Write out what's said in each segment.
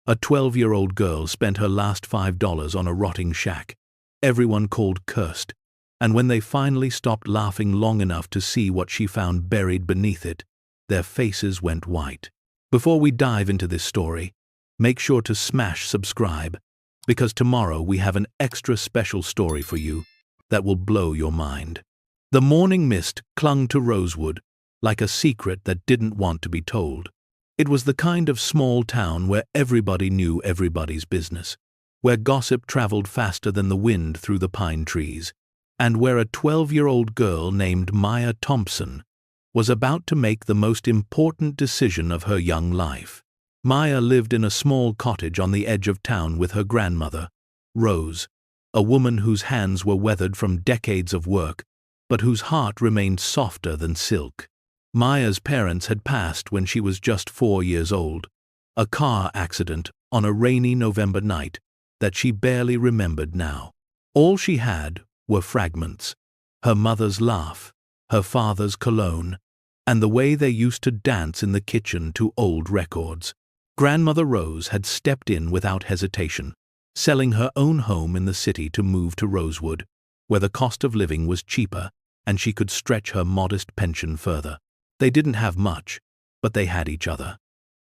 A 12-year-old girl spent her last $5 on a rotting shack. Everyone called cursed, and when they finally stopped laughing long enough to see what she found buried beneath it, their faces went white. Before we dive into this story, make sure to smash subscribe, because tomorrow we have an extra special story for you that will blow your mind. The morning mist clung to Rosewood like a secret that didn't want to be told. It was the kind of small town where everybody knew everybody's business, where gossip traveled faster than the wind through the pine trees, and where a 12-year-old girl named Maya Thompson was about to make the most important decision of her young life. Maya lived in a small cottage on the edge of town with her grandmother, Rose, a woman whose hands were weathered from decades of work, but whose heart remained softer than silk. Maya's parents had passed when she was just 4 years old, a car accident on a rainy November night that she barely remembered now. All she had were fragments: her mother's laugh, her father's cologne, and the way they used to dance in the kitchen to old records. Grandmother Rose had stepped in without hesitation, selling her own home in the city to move to Rosewood, where the cost of living was cheaper and she could stretch her modest pension further. They didn't have much, but they had each other.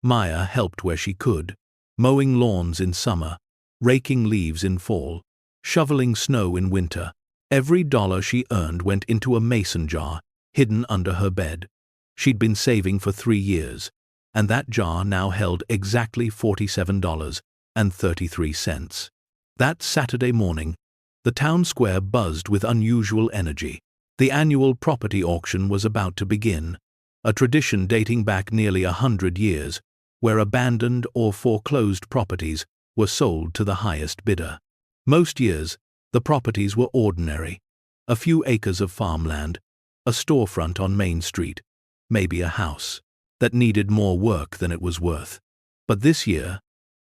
Maya helped where she could, mowing lawns in summer, raking leaves in fall, shoveling snow in winter. Every dollar she earned went into a mason jar hidden under her bed. She'd been saving for 3 years, and that jar now held exactly $47.33. That Saturday morning, the town square buzzed with unusual energy. The annual property auction was about to begin, a tradition dating back nearly 100 years, where abandoned or foreclosed properties were sold to the highest bidder. Most years, the properties were ordinary: a few acres of farmland, a storefront on Main Street, maybe a house that needed more work than it was worth. But this year,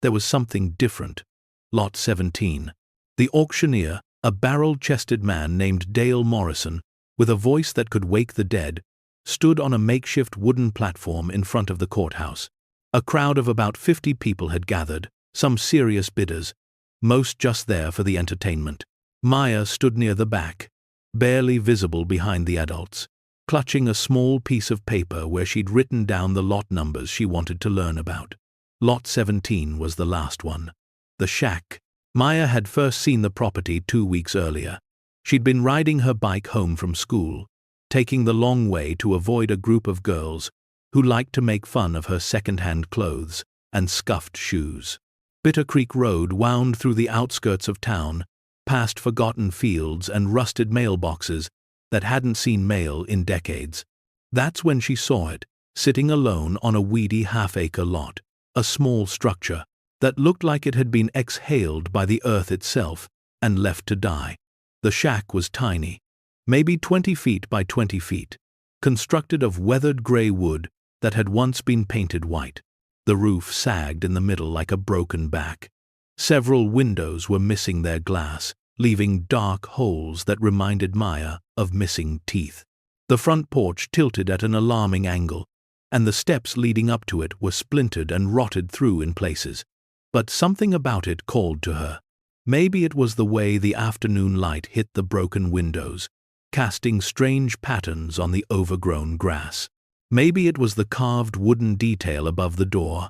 there was something different. Lot 17. The auctioneer, a barrel-chested man named Dale Morrison, with a voice that could wake the dead, stood on a makeshift wooden platform in front of the courthouse. A crowd of about 50 people had gathered, some serious bidders, most just there for the entertainment. Maya stood near the back, barely visible behind the adults, clutching a small piece of paper where she'd written down the lot numbers she wanted to learn about. Lot 17 was the last one. The shack. Maya had first seen the property 2 weeks earlier. She'd been riding her bike home from school, taking the long way to avoid a group of girls who liked to make fun of her second-hand clothes and scuffed shoes. Bitter Creek Road wound through the outskirts of town, past forgotten fields and rusted mailboxes that hadn't seen mail in decades. That's when she saw it, sitting alone on a weedy half-acre lot, a small structure that looked like it had been exhaled by the earth itself and left to die. The shack was tiny, maybe 20 feet by 20 feet, constructed of weathered gray wood that had once been painted white. The roof sagged in the middle like a broken back. Several windows were missing their glass, leaving dark holes that reminded Maya of missing teeth. The front porch tilted at an alarming angle, and the steps leading up to it were splintered and rotted through in places. But something about it called to her. Maybe it was the way the afternoon light hit the broken windows, casting strange patterns on the overgrown grass. Maybe it was the carved wooden detail above the door,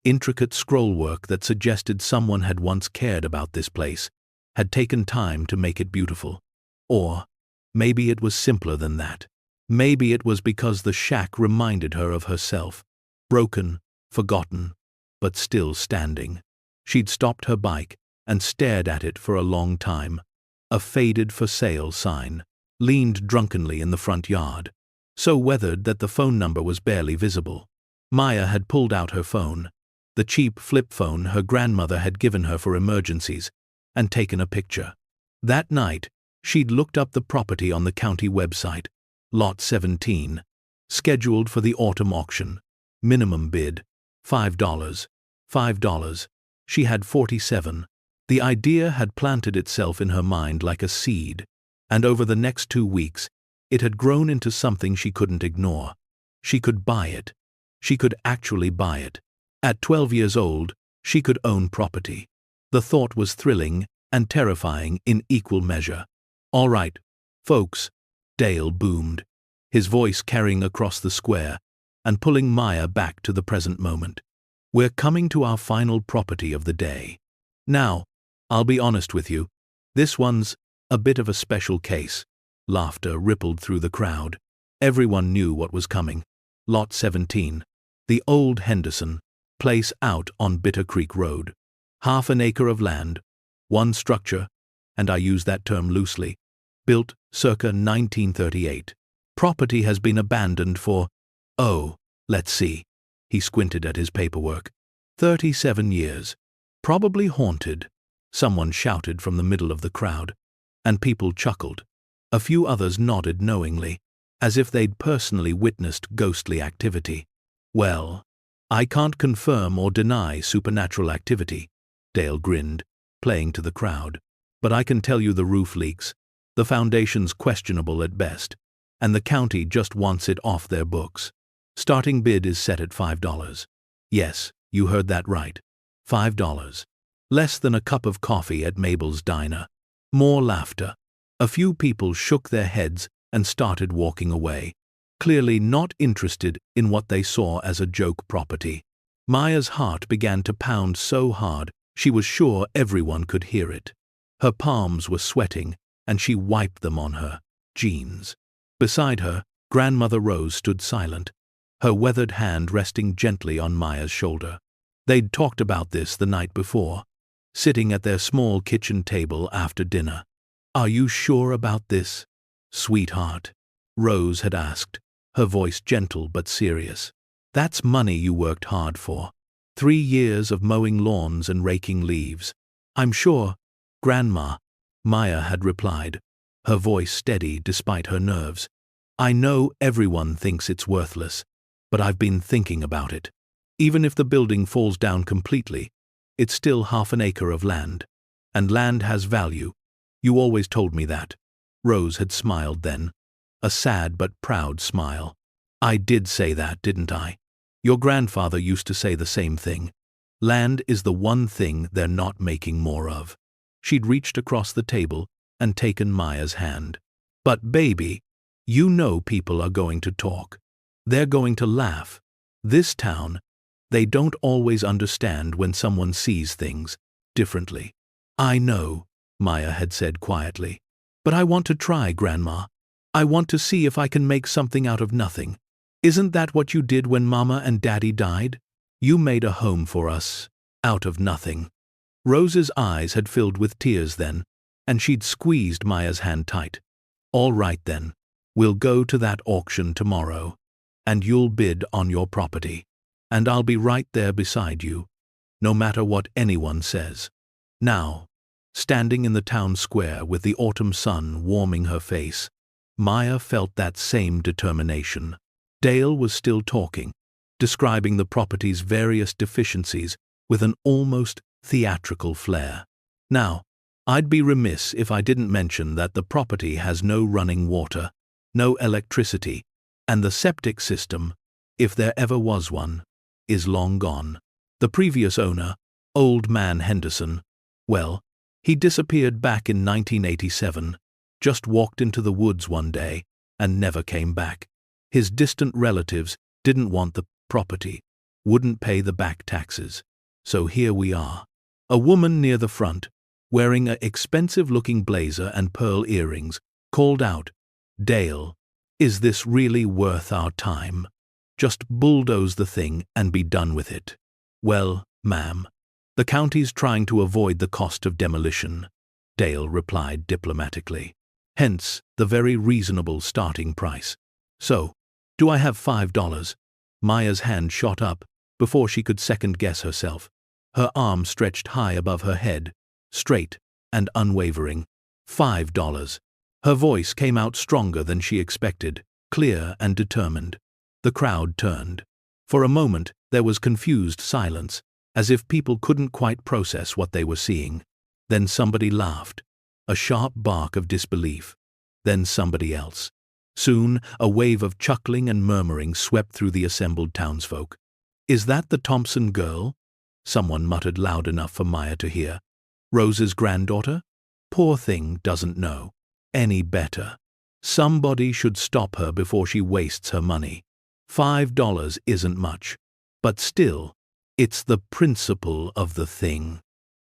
intricate scrollwork that suggested someone had once cared about this place, had taken time to make it beautiful. Or maybe it was simpler than that. Maybe it was because the shack reminded her of herself, broken, forgotten, but still standing. She'd stopped her bike and stared at it for a long time, a faded for sale sign, leaned drunkenly in the front yard, so weathered that the phone number was barely visible. Maya had pulled out her phone, the cheap flip phone her grandmother had given her for emergencies, and taken a picture. That night, she'd looked up the property on the county website, Lot 17, scheduled for the autumn auction. Minimum bid, $5. $5. She had 47. The idea had planted itself in her mind like a seed, and over the next 2 weeks, it had grown into something she couldn't ignore. She could buy it. She could actually buy it. At 12 years old, She could own property. The thought was thrilling and terrifying in equal measure. "All right, folks," Dale boomed, his voice carrying across the square and pulling Maya back to the present moment. "We're coming to our final property of the day. Now, I'll be honest with you, this one's a bit of a special case." Laughter rippled through the crowd. Everyone knew what was coming. Lot 17, the old Henderson place out on Bitter Creek Road. Half an acre of land, one structure, and I use that term loosely, built circa 1938. Property has been abandoned for, let's see. He squinted at his paperwork. 37 years. Probably haunted, someone shouted from the middle of the crowd, and people chuckled. A few others nodded knowingly, as if they'd personally witnessed ghostly activity. "Well, I can't confirm or deny supernatural activity," Dale grinned, playing to the crowd. "But I can tell you the roof leaks, the foundation's questionable at best, and the county just wants it off their books. Starting bid is set at $5. Yes, you heard that right. $5. Less than a cup of coffee at Mabel's diner." More laughter. A few people shook their heads and started walking away, clearly not interested in what they saw as a joke property. Maya's heart began to pound so hard she was sure everyone could hear it. Her palms were sweating, and she wiped them on her jeans. Beside her, Grandmother Rose stood silent, her weathered hand resting gently on Maya's shoulder. They'd talked about this the night before, sitting at their small kitchen table after dinner. "Are you sure about this, sweetheart?" Rose had asked, her voice gentle but serious. "That's money you worked hard for. 3 years of mowing lawns and raking leaves." "I'm sure, Grandma," Maya had replied, her voice steady despite her nerves. "I know everyone thinks it's worthless, but I've been thinking about it. Even if the building falls down completely, it's still half an acre of land. And land has value. You always told me that." Rose had smiled then, a sad but proud smile. "I did say that, didn't I? Your grandfather used to say the same thing. Land is the one thing they're not making more of." She'd reached across the table and taken Maya's hand. "But baby, you know people are going to talk. They're going to laugh. This town, they don't always understand when someone sees things differently." "I know," Maya had said quietly. "But I want to try, Grandma. I want to see if I can make something out of nothing. Isn't that what you did when Mama and Daddy died? You made a home for us, out of nothing." Rose's eyes had filled with tears then, and she'd squeezed Maya's hand tight. "All right then, we'll go to that auction tomorrow, and you'll bid on your property, and I'll be right there beside you, no matter what anyone says." Now, standing in the town square with the autumn sun warming her face, Maya felt that same determination. Dale was still talking, describing the property's various deficiencies with an almost theatrical flair. "Now, I'd be remiss if I didn't mention that the property has no running water, no electricity, and the septic system, if there ever was one, is long gone. The previous owner, Old Man Henderson, well, he disappeared back in 1987, just walked into the woods one day, and never came back. His distant relatives didn't want the property, wouldn't pay the back taxes. So here we are. A woman near the front, wearing an expensive-looking blazer and pearl earrings, called out, "Dale, is this really worth our time? Just bulldoze the thing and be done with it." "Well, ma'am, the county's trying to avoid the cost of demolition," Dale replied diplomatically. "Hence the very reasonable starting price. So, do I have $5? Maya's hand shot up before she could second-guess herself. Her arm stretched high above her head, straight and unwavering. $5. Her voice came out stronger than she expected, clear and determined. The crowd turned. For a moment, there was confused silence, as if people couldn't quite process what they were seeing. Then somebody laughed, a sharp bark of disbelief. Then somebody else. Soon, a wave of chuckling and murmuring swept through the assembled townsfolk. "Is that the Thompson girl?" someone muttered loud enough for Maya to hear. Rose's granddaughter? Poor thing doesn't know any better. Somebody should stop her before she wastes her money. $5 isn't much, but still, it's the principle of the thing.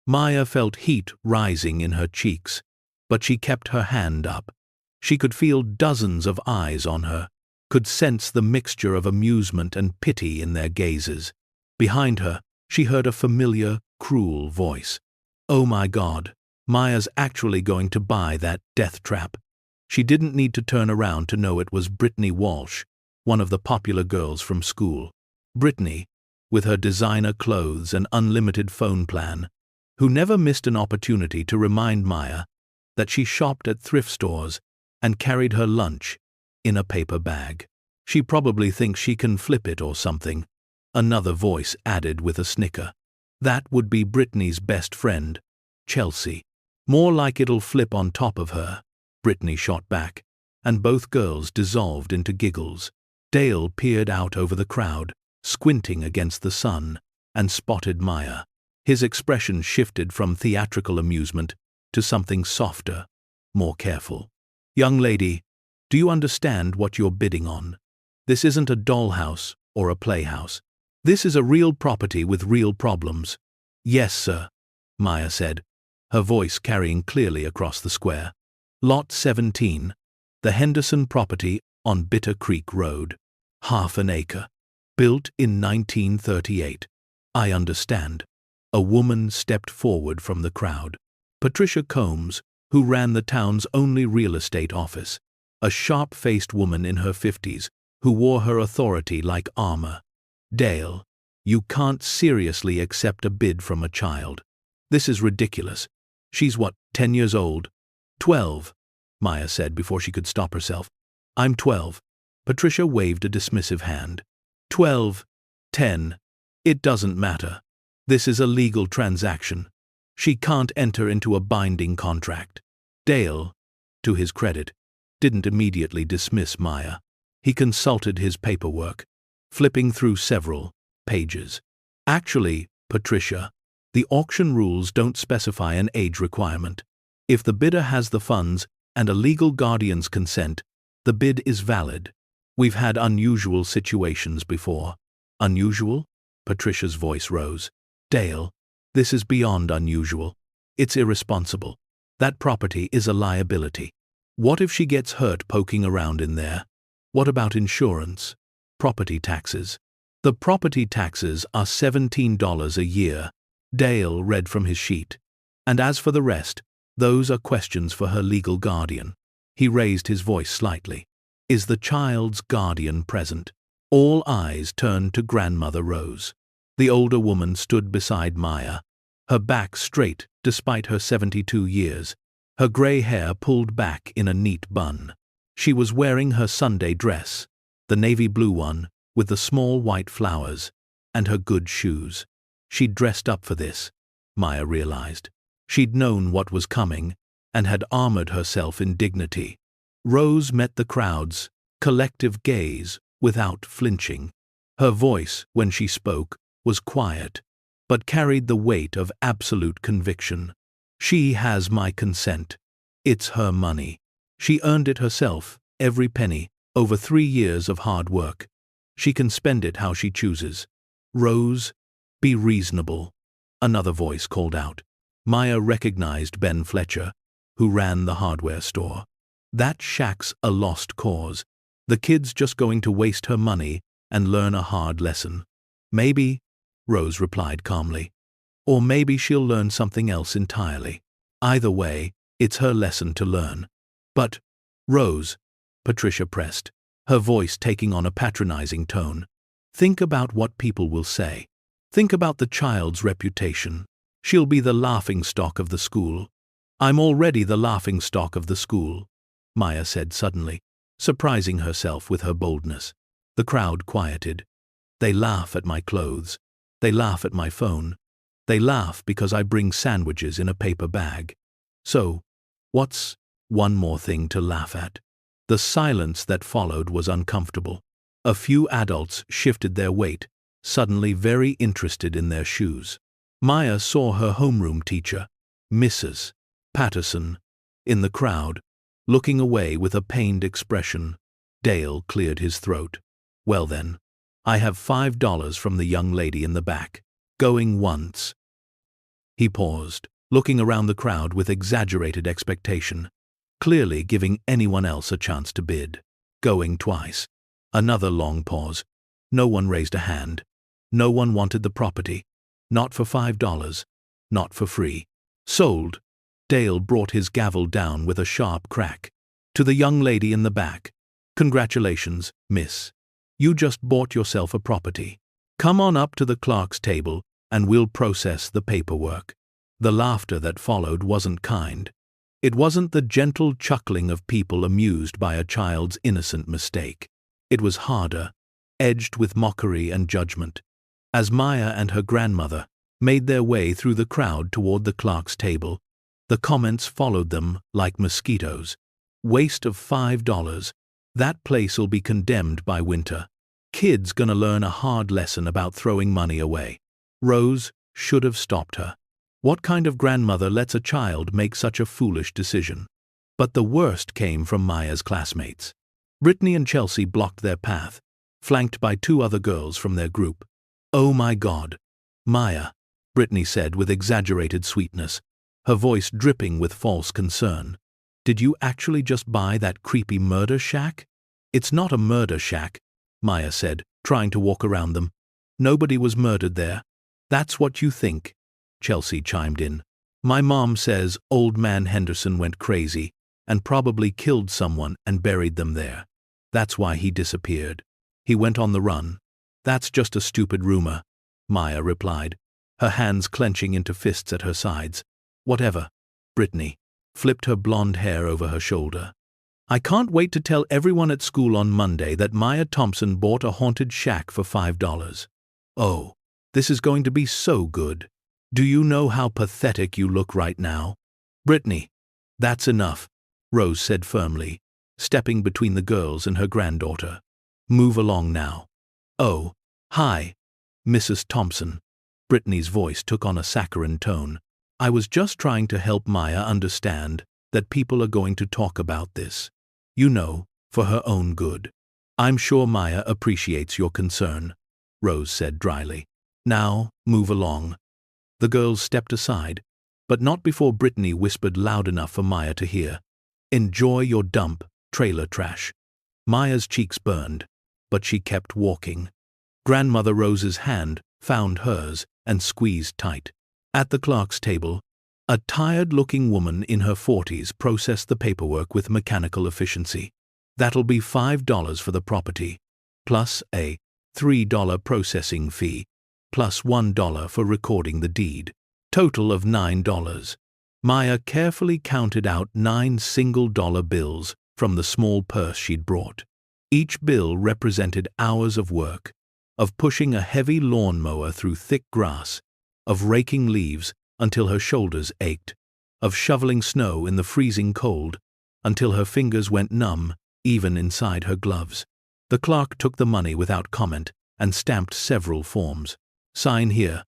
Maya felt heat rising in her cheeks, but she kept her hand up. She could feel dozens of eyes on her, could sense the mixture of amusement and pity in their gazes. Behind her, she heard a familiar, cruel voice. Oh my God, Maya's actually going to buy that death trap. She didn't need to turn around to know it was Brittany Walsh, one of the popular girls from school. Brittany, with her designer clothes and unlimited phone plan, who never missed an opportunity to remind Maya that she shopped at thrift stores and carried her lunch in a paper bag. She probably thinks she can flip it or something, another voice added with a snicker. That would be Brittany's best friend, Chelsea. More like it'll flip on top of her, Brittany shot back, and both girls dissolved into giggles. Dale peered out over the crowd, squinting against the sun, and spotted Maya. His expression shifted from theatrical amusement to something softer, more careful. Young lady, do you understand what you're bidding on? This isn't a dollhouse or a playhouse. This is a real property with real problems. Yes, sir, Maya said, her voice carrying clearly across the square. Lot 17, the Henderson property on Bitter Creek Road. Half an acre. Built in 1938. I understand. A woman stepped forward from the crowd. Patricia Combs, who ran the town's only real estate office. A sharp-faced woman in her 50s, who wore her authority like armor. Dale, you can't seriously accept a bid from a child. This is ridiculous. She's what, 10 years old? 12, Maya said before she could stop herself. I'm 12. Patricia waved a dismissive hand. 12, 10, it doesn't matter. This is a legal transaction. She can't enter into a binding contract. Dale, to his credit, didn't immediately dismiss Maya. He consulted his paperwork, flipping through several pages. Actually, Patricia, the auction rules don't specify an age requirement. If the bidder has the funds and a legal guardian's consent, the bid is valid. We've had unusual situations before. Unusual? Patricia's voice rose. Dale, this is beyond unusual. It's irresponsible. That property is a liability. What if she gets hurt poking around in there? What about insurance? Property taxes. The property taxes are $17 a year, Dale read from his sheet. And as for the rest, those are questions for her legal guardian. He raised his voice slightly. Is the child's guardian present? All eyes turned to Grandmother Rose. The older woman stood beside Maya, her back straight despite her 72 years, her gray hair pulled back in a neat bun. She was wearing her Sunday dress, the navy blue one with the small white flowers, and her good shoes. She'd dressed up for this, Maya realized. She'd known what was coming and had armored herself in dignity. Rose met the crowd's collective gaze without flinching. Her voice, when she spoke, was quiet, but carried the weight of absolute conviction. She has my consent. It's her money. She earned it herself, every penny, over 3 years of hard work. She can spend it how she chooses. Rose, be reasonable, another voice called out. Maya recognized Ben Fletcher, who ran the hardware store. That shack's a lost cause. The kid's just going to waste her money and learn a hard lesson. Maybe, Rose replied calmly. Or maybe she'll learn something else entirely. Either way, it's her lesson to learn. But, Rose, Patricia pressed, her voice taking on a patronizing tone, think about what people will say. Think about the child's reputation. She'll be the laughingstock of the school. I'm already the laughingstock of the school, Maya said suddenly, surprising herself with her boldness. The crowd quieted. They laugh at my clothes. They laugh at my phone. They laugh because I bring sandwiches in a paper bag. So, what's one more thing to laugh at? The silence that followed was uncomfortable. A few adults shifted their weight, suddenly very interested in their shoes. Maya saw her homeroom teacher, Mrs. Patterson, in the crowd, looking away with a pained expression. Dale cleared his throat. Well then, I have $5 from the young lady in the back. Going once. He paused, looking around the crowd with exaggerated expectation, clearly giving anyone else a chance to bid. Going twice. Another long pause. No one raised a hand. No one wanted the property. Not for $5. Not for free. Sold. Dale brought his gavel down with a sharp crack. To the young lady in the back. Congratulations, miss. You just bought yourself a property. Come on up to the clerk's table and we'll process the paperwork. The laughter that followed wasn't kind. It wasn't the gentle chuckling of people amused by a child's innocent mistake. It was harder, edged with mockery and judgment. As Maya and her grandmother made their way through the crowd toward the clerk's table, the comments followed them like mosquitoes. Waste of $5. That place'll be condemned by winter. Kid's gonna learn a hard lesson about throwing money away. Rose should have stopped her. What kind of grandmother lets a child make such a foolish decision? But the worst came from Maya's classmates. Brittany and Chelsea blocked their path, flanked by two other girls from their group. Oh my God. Maya, Brittany said with exaggerated sweetness, her voice dripping with false concern. Did you actually just buy that creepy murder shack? It's not a murder shack, Maya said, trying to walk around them. Nobody was murdered there. That's what you think, Chelsea chimed in. My mom says old man Henderson went crazy and probably killed someone and buried them there. That's why he disappeared. He went on the run. That's just a stupid rumor, Maya replied, her hands clenching into fists at her sides. Whatever. Brittany flipped her blonde hair over her shoulder. I can't wait to tell everyone at school on Monday that Maya Thompson bought a haunted shack for $5. Oh, this is going to be so good. Do you know how pathetic you look right now? Brittany, that's enough, Rose said firmly, stepping between the girls and her granddaughter. Move along now. Oh, hi, Mrs. Thompson. Brittany's voice took on a saccharine tone. I was just trying to help Maya understand that people are going to talk about this. You know, for her own good. I'm sure Maya appreciates your concern, Rose said dryly. Now, move along. The girls stepped aside, but not before Brittany whispered loud enough for Maya to hear. Enjoy your dump, trailer trash. Maya's cheeks burned, but she kept walking. Grandmother Rose's hand found hers and squeezed tight. At the clerk's table, a tired-looking woman in her 40s processed the paperwork with mechanical efficiency. That'll be $5 for the property, plus a $3 processing fee, plus $1 for recording the deed. Total of $9. Maya carefully counted out 9 single-dollar bills from the small purse she'd brought. Each bill represented hours of work, of pushing a heavy lawnmower through thick grass, of raking leaves until her shoulders ached, of shoveling snow in the freezing cold until her fingers went numb even inside her gloves. The clerk took the money without comment and stamped several forms. Sign here,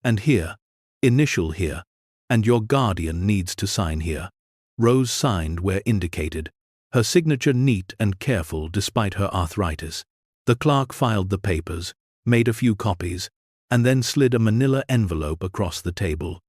and here, initial here, and your guardian needs to sign here. Rose signed where indicated, her signature neat and careful despite her arthritis. The clerk filed the papers, made a few copies, and then slid a manila envelope across the table.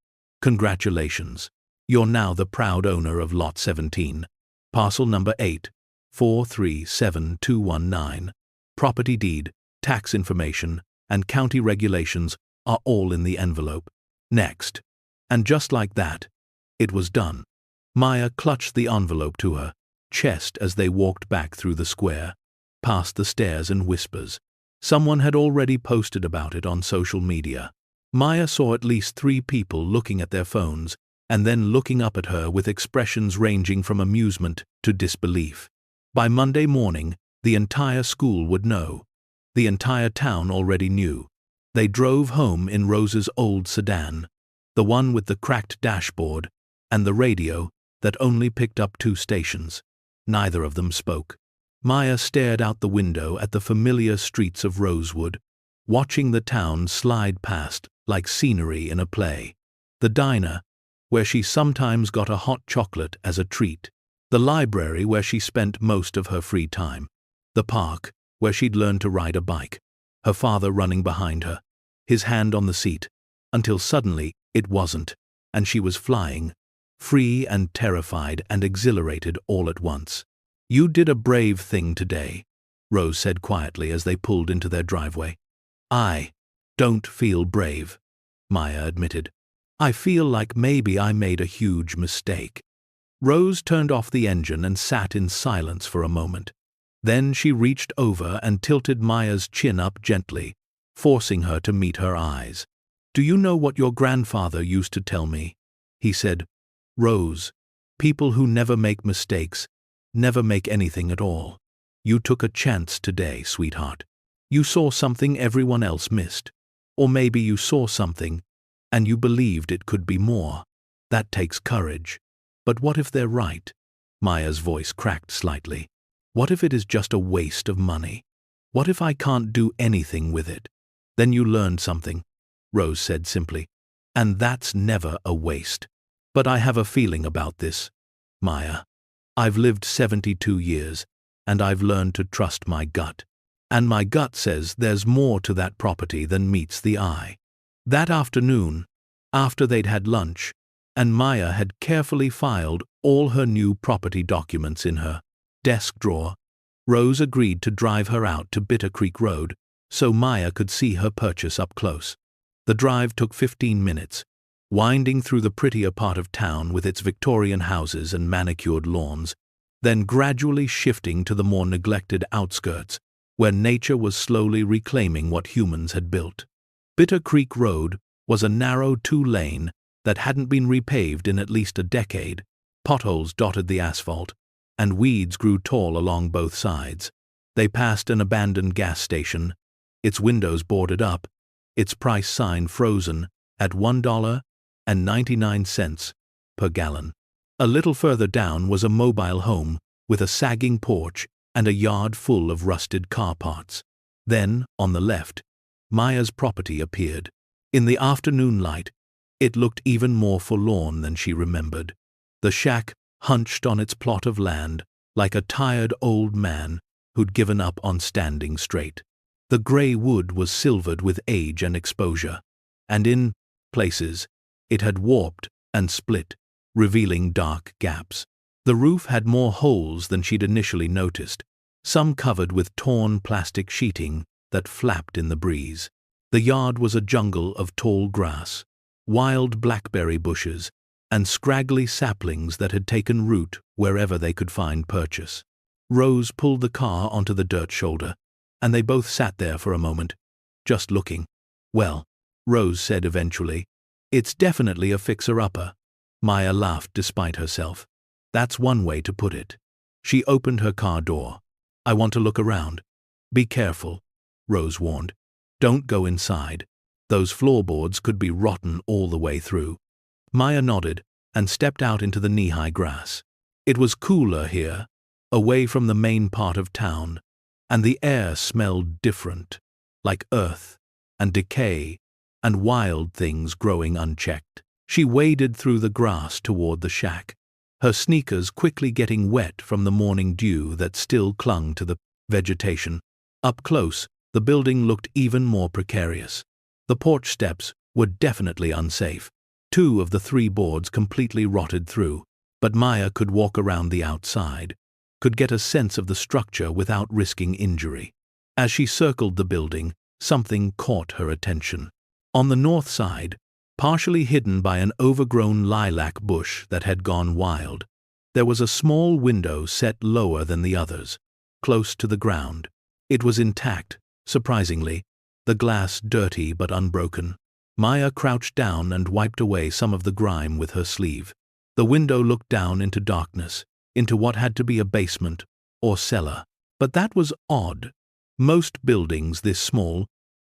Congratulations. You're now the proud owner of Lot 17, parcel number 8,437,219. Property deed, tax information, and county regulations are all in the envelope. Next. And just like that, it was done. Maya clutched the envelope to her chest as they walked back through the square, past the stairs and whispers. Someone had already posted about it on social media. Maya saw at least 3 people looking at their phones and then looking up at her with expressions ranging from amusement to disbelief. By Monday morning, the entire school would know. The entire town already knew. They drove home in Rose's old sedan, the one with the cracked dashboard and the radio that only picked up 2 stations. Neither of them spoke. Maya stared out the window at the familiar streets of Rosewood, watching the town slide past like scenery in a play. The diner, where she sometimes got a hot chocolate as a treat. The library where she spent most of her free time. The park, where she'd learned to ride a bike. Her father running behind her, his hand on the seat, until suddenly it wasn't, and she was flying, free and terrified and exhilarated all at once. "You did a brave thing today," Rose said quietly as they pulled into their driveway. "I don't feel brave," Maya admitted. "I feel like maybe I made a huge mistake." Rose turned off the engine and sat in silence for a moment. Then she reached over and tilted Maya's chin up gently, forcing her to meet her eyes. "Do you know what your grandfather used to tell me?" He said, "Rose, people who never make mistakes never make anything at all. You took a chance today, sweetheart. You saw something everyone else missed. Or maybe you saw something, and you believed it could be more. That takes courage. But what if they're right?" Maya's voice cracked slightly. "What if it is just a waste of money? What if I can't do anything with it?" "Then you learned something," Rose said simply. "And that's never a waste. But I have a feeling about this, Maya. I've lived 72 years, and I've learned to trust my gut. And my gut says there's more to that property than meets the eye." That afternoon, after they'd had lunch, and Maya had carefully filed all her new property documents in her desk drawer, Rose agreed to drive her out to Bitter Creek Road so Maya could see her purchase up close. The drive took 15 minutes, winding through the prettier part of town with its Victorian houses and manicured lawns, then gradually shifting to the more neglected outskirts, where nature was slowly reclaiming what humans had built. Bitter Creek Road was a narrow 2-lane that hadn't been repaved in at least a decade. Potholes dotted the asphalt, and weeds grew tall along both sides. They passed an abandoned gas station, its windows boarded up, its price sign frozen at $1.99 per gallon. A little further down was a mobile home with a sagging porch and a yard full of rusted car parts. Then, on the left, Maya's property appeared. In the afternoon light, it looked even more forlorn than she remembered. The shack hunched on its plot of land like a tired old man who'd given up on standing straight. The gray wood was silvered with age and exposure, and in places it had warped and split, revealing dark gaps. The roof had more holes than she'd initially noticed, some covered with torn plastic sheeting that flapped in the breeze. The yard was a jungle of tall grass, wild blackberry bushes, and scraggly saplings that had taken root wherever they could find purchase. Rose pulled the car onto the dirt shoulder, and they both sat there for a moment, just looking. "Well," Rose said eventually, "it's definitely a fixer-upper." Maya laughed despite herself. "That's one way to put it." She opened her car door. "I want to look around." "Be careful," Rose warned. "Don't go inside. Those floorboards could be rotten all the way through." Maya nodded and stepped out into the knee-high grass. It was cooler here, away from the main part of town, and the air smelled different, like earth and decay and wild things growing unchecked. She waded through the grass toward the shack, her sneakers quickly getting wet from the morning dew that still clung to the vegetation. Up close, the building looked even more precarious. The porch steps were definitely unsafe. 2 of the 3 boards completely rotted through, but Maya could walk around the outside, could get a sense of the structure without risking injury. As she circled the building, something caught her attention. On the north side, partially hidden by an overgrown lilac bush that had gone wild, there was a small window set lower than the others, close to the ground. It was intact, surprisingly, the glass dirty but unbroken. Maya crouched down and wiped away some of the grime with her sleeve. The window looked down into darkness, into what had to be a basement or cellar. But that was odd. Most buildings this small,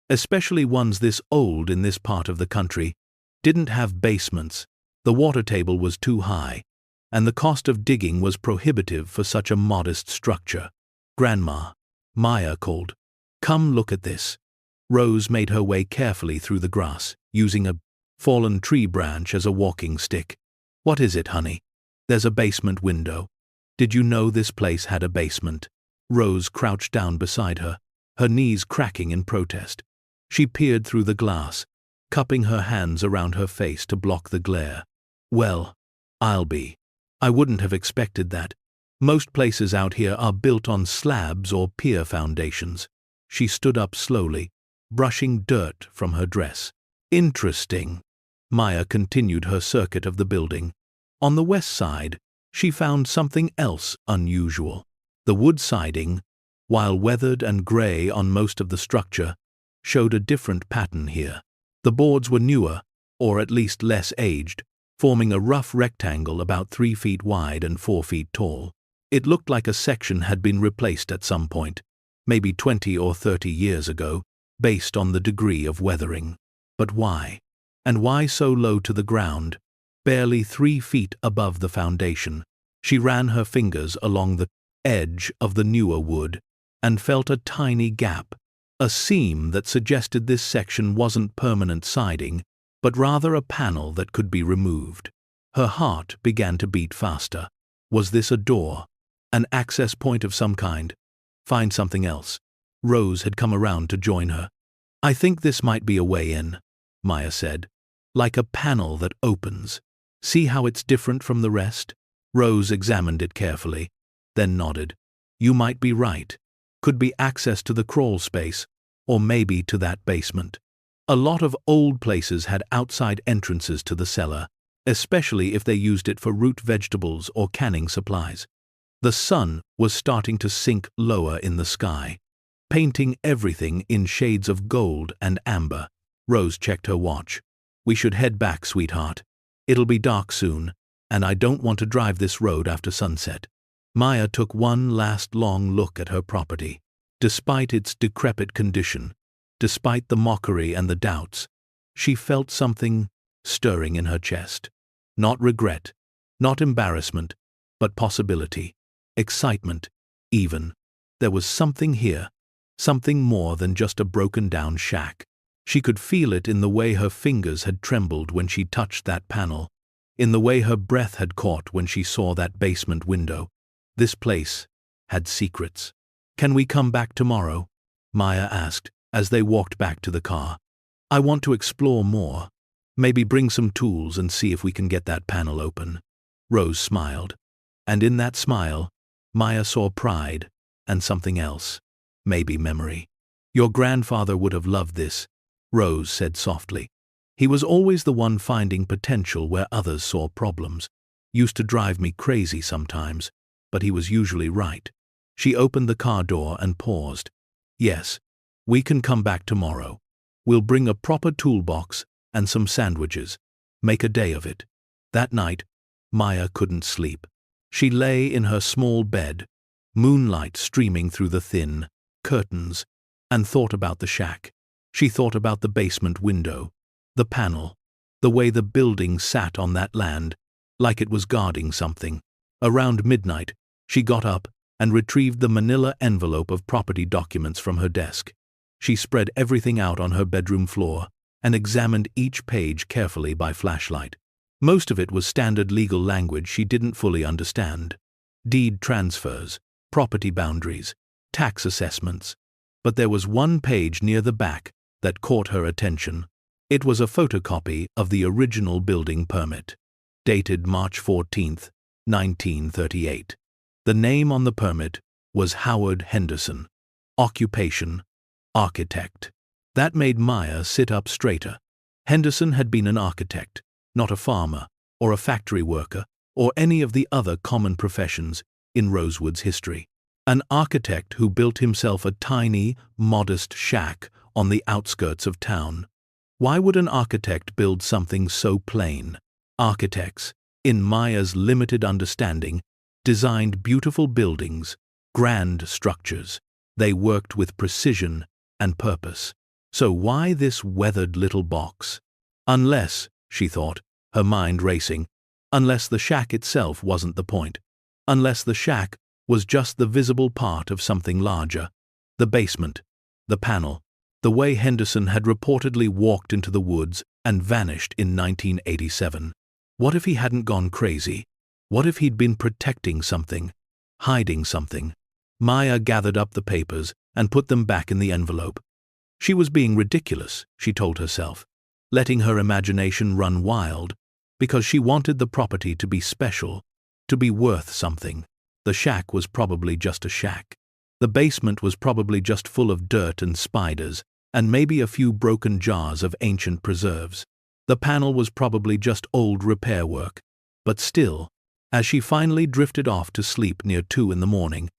especially ones this old in this part of the country, didn't have basements. The water table was too high, and the cost of digging was prohibitive for such a modest structure. "Grandma," Maya called, "come look at this." Rose made her way carefully through the grass, using a fallen tree branch as a walking stick. "What is it, honey?" "There's a basement window." "Did you know this place had a basement?" Rose crouched down beside her, her knees cracking in protest. She peered through the glass, cupping her hands around her face to block the glare. "Well, I wouldn't have expected that. Most places out here are built on slabs or pier foundations." She stood up slowly, brushing dirt from her dress. "Interesting." Maya continued her circuit of the building. On the west side, she found something else unusual. The wood siding, while weathered and gray on most of the structure, showed a different pattern here. The boards were newer, or at least less aged, forming a rough rectangle about 3 feet wide and 4 feet tall. It looked like a section had been replaced at some point, maybe 20 or 30 years ago, based on the degree of weathering. But why? And why so low to the ground, barely 3 feet above the foundation? She ran her fingers along the edge of the newer wood and felt a tiny gap, a seam that suggested this section wasn't permanent siding, but rather a panel that could be removed. Her heart began to beat faster. Was this a door? An access point of some kind? Find something else. Rose had come around to join her. "I think this might be a way in," Maya said. "Like a panel that opens. See how it's different from the rest?" Rose examined it carefully, then nodded. "You might be right. Could be access to the crawl space, or maybe to that basement." A lot of old places had outside entrances to the cellar, especially if they used it for root vegetables or canning supplies. The sun was starting to sink lower in the sky, painting everything in shades of gold and amber. Rose checked her watch. "We should head back, sweetheart. It'll be dark soon, and I don't want to drive this road after sunset." Maya took one last long look at her property. Despite its decrepit condition, despite the mockery and the doubts, she felt something stirring in her chest. Not regret, not embarrassment, but possibility, excitement, even. There was something here, something more than just a broken-down shack. She could feel it in the way her fingers had trembled when she touched that panel, in the way her breath had caught when she saw that basement window. This place had secrets. "Can we come back tomorrow?" Maya asked as they walked back to the car. "I want to explore more. Maybe bring some tools and see if we can get that panel open." Rose smiled. And in that smile, Maya saw pride and something else. Maybe memory. "Your grandfather would have loved this," Rose said softly. "He was always the one finding potential where others saw problems. Used to drive me crazy sometimes, but he was usually right." She opened the car door and paused. "Yes, we can come back tomorrow. We'll bring a proper toolbox and some sandwiches. Make a day of it." That night, Maya couldn't sleep. She lay in her small bed, moonlight streaming through the thin curtains, and thought about the shack. She thought about the basement window, the panel, the way the building sat on that land, like it was guarding something. Around midnight, she got up and retrieved the manila envelope of property documents from her desk. She spread everything out on her bedroom floor and examined each page carefully by flashlight. Most of it was standard legal language she didn't fully understand. Deed transfers, property boundaries, tax assessments. But there was one page near the back that caught her attention. It was a photocopy of the original building permit, dated March 14, 1938. The name on the permit was Howard Henderson. Occupation: architect. That made Maya sit up straighter. Henderson had been an architect, not a farmer, or a factory worker, or any of the other common professions in Rosewood's history. An architect who built himself a tiny, modest shack on the outskirts of town. Why would an architect build something so plain? Architects, in Maya's limited understanding, designed beautiful buildings, grand structures. They worked with precision and purpose. So why this weathered little box? Unless, she thought, her mind racing, unless the shack itself wasn't the point. Unless the shack was just the visible part of something larger. The basement, the panel, the way Henderson had reportedly walked into the woods and vanished in 1987. What if he hadn't gone crazy? What if he'd been protecting something, hiding something? Maya gathered up the papers and put them back in the envelope. She was being ridiculous, she told herself, letting her imagination run wild, because she wanted the property to be special, to be worth something. The shack was probably just a shack. The basement was probably just full of dirt and spiders, and maybe a few broken jars of ancient preserves. The panel was probably just old repair work. But still, as she finally drifted off to sleep near 2 in the morning,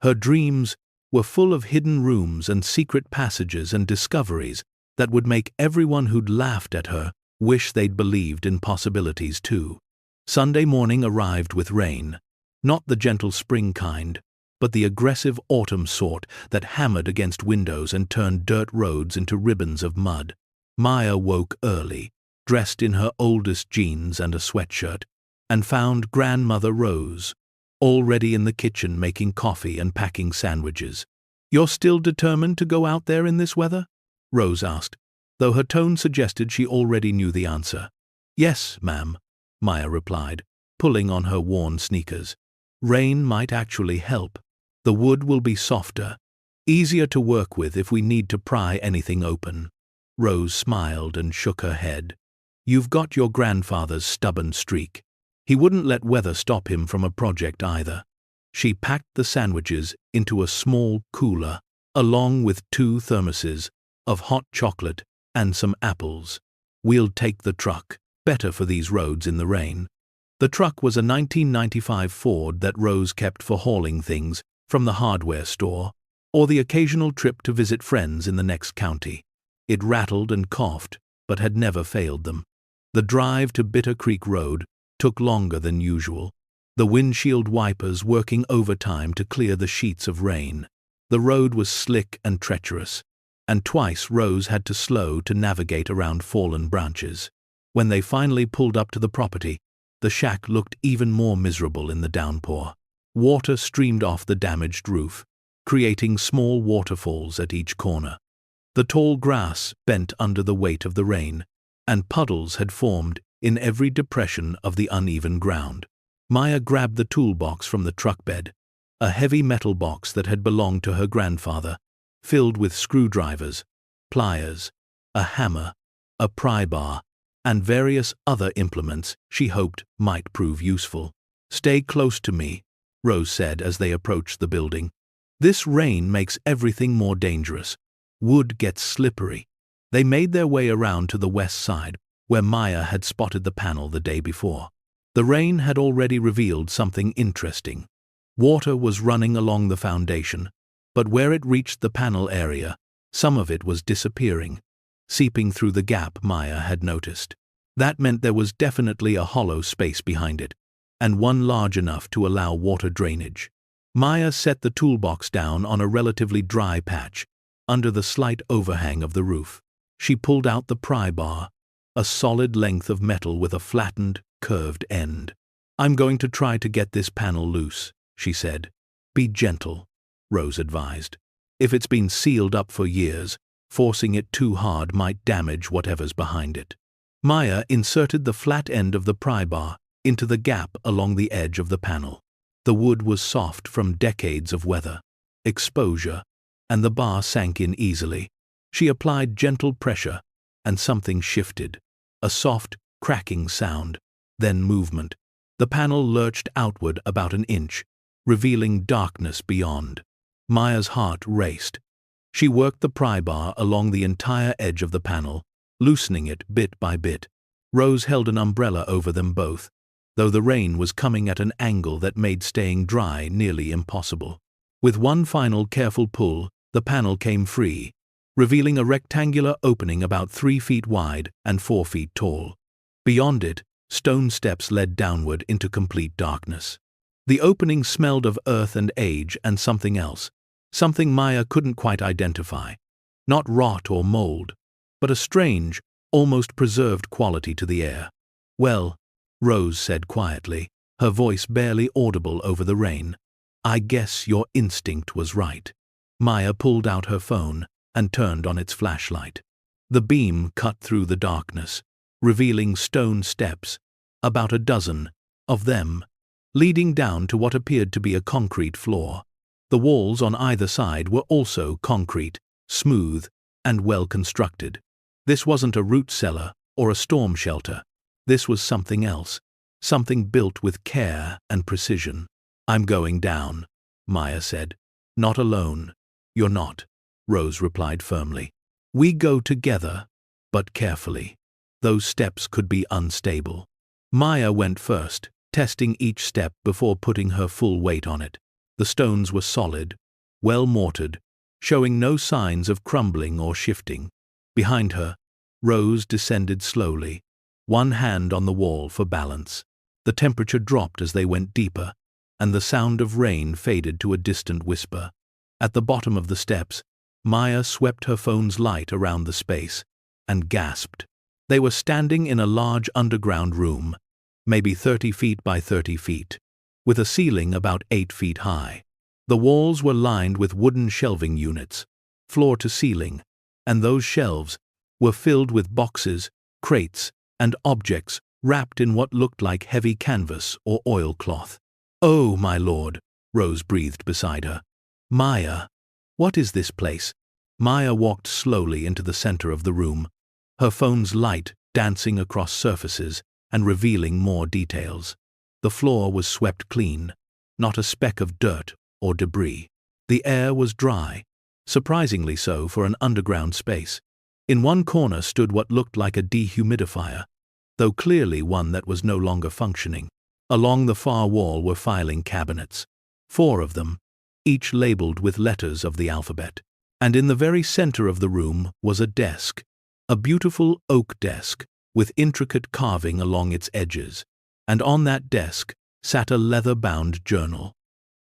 her dreams were full of hidden rooms and secret passages and discoveries that would make everyone who'd laughed at her wish they'd believed in possibilities too. Sunday morning arrived with rain, not the gentle spring kind, but the aggressive autumn sort that hammered against windows and turned dirt roads into ribbons of mud. Maya woke early, dressed in her oldest jeans and a sweatshirt, and found Grandmother Rose already in the kitchen making coffee and packing sandwiches. "You're still determined to go out there in this weather?" Rose asked, though her tone suggested she already knew the answer. "Yes, ma'am," Maya replied, pulling on her worn sneakers. "Rain might actually help. The wood will be softer, easier to work with if we need to pry anything open." Rose smiled and shook her head. "You've got your grandfather's stubborn streak. He wouldn't let weather stop him from a project either." She packed the sandwiches into a small cooler, along with 2 thermoses of hot chocolate and some apples. "We'll take the truck. Better for these roads in the rain." The truck was a 1995 Ford that Rose kept for hauling things from the hardware store, or the occasional trip to visit friends in the next county. It rattled and coughed, but had never failed them. The drive to Bitter Creek Road took longer than usual, the windshield wipers working overtime to clear the sheets of rain. The road was slick and treacherous, and twice Rose had to slow to navigate around fallen branches. When they finally pulled up to the property, the shack looked even more miserable in the downpour. Water streamed off the damaged roof, creating small waterfalls at each corner. The tall grass bent under the weight of the rain, and puddles had formed in every depression of the uneven ground. Maya grabbed the toolbox from the truck bed, a heavy metal box that had belonged to her grandfather, filled with screwdrivers, pliers, a hammer, a pry bar, and various other implements she hoped might prove useful. "Stay close to me," Rose said as they approached the building. "This rain makes everything more dangerous. Wood gets slippery." They made their way around to the west side, where Maya had spotted the panel the day before. The rain had already revealed something interesting. Water was running along the foundation, but where it reached the panel area, some of it was disappearing, seeping through the gap Maya had noticed. That meant there was definitely a hollow space behind it, and one large enough to allow water drainage. Maya set the toolbox down on a relatively dry patch, under the slight overhang of the roof. She pulled out the pry bar, a solid length of metal with a flattened, curved end. "I'm going to try to get this panel loose," she said. "Be gentle," Rose advised. "If it's been sealed up for years, forcing it too hard might damage whatever's behind it." Maya inserted the flat end of the pry bar into the gap along the edge of the panel. The wood was soft from decades of weather, exposure, and the bar sank in easily. She applied gentle pressure, and something shifted. A soft, cracking sound, then movement. The panel lurched outward about an inch, revealing darkness beyond. Maya's heart raced. She worked the pry bar along the entire edge of the panel, loosening it bit by bit. Rose held an umbrella over them both, though the rain was coming at an angle that made staying dry nearly impossible. With one final careful pull, the panel came free, revealing a rectangular opening about 3 feet wide and 4 feet tall. Beyond it, stone steps led downward into complete darkness. The opening smelled of earth and age and something else, something Maya couldn't quite identify. Not rot or mold, but a strange, almost preserved quality to the air. "Well," Rose said quietly, her voice barely audible over the rain, "I guess your instinct was right." Maya pulled out her phone, and turned on its flashlight. The beam cut through the darkness, revealing stone steps, about a dozen of them, leading down to what appeared to be a concrete floor. The walls on either side were also concrete, smooth, and well constructed. This wasn't a root cellar or a storm shelter. This was something else, something built with care and precision. "I'm going down," Maya said. "Not alone." "You're not," Rose replied firmly. "We go together, but carefully. Those steps could be unstable." Maya went first, testing each step before putting her full weight on it. The stones were solid, well mortared, showing no signs of crumbling or shifting. Behind her, Rose descended slowly, one hand on the wall for balance. The temperature dropped as they went deeper, and the sound of rain faded to a distant whisper. At the bottom of the steps, Maya swept her phone's light around the space and gasped. They were standing in a large underground room, maybe 30 feet by 30 feet, with a ceiling about 8 feet high. The walls were lined with wooden shelving units, floor to ceiling, and those shelves were filled with boxes, crates, and objects wrapped in what looked like heavy canvas or oilcloth. "Oh, my lord," Rose breathed beside her. "Maya, what is this place?" Maya walked slowly into the center of the room, her phone's light dancing across surfaces and revealing more details. The floor was swept clean, not a speck of dirt or debris. The air was dry, surprisingly so for an underground space. In one corner stood what looked like a dehumidifier, though clearly one that was no longer functioning. Along the far wall were filing cabinets, 4 of them, each labeled with letters of the alphabet. And in the very center of the room was a desk, a beautiful oak desk with intricate carving along its edges, and on that desk sat a leather-bound journal.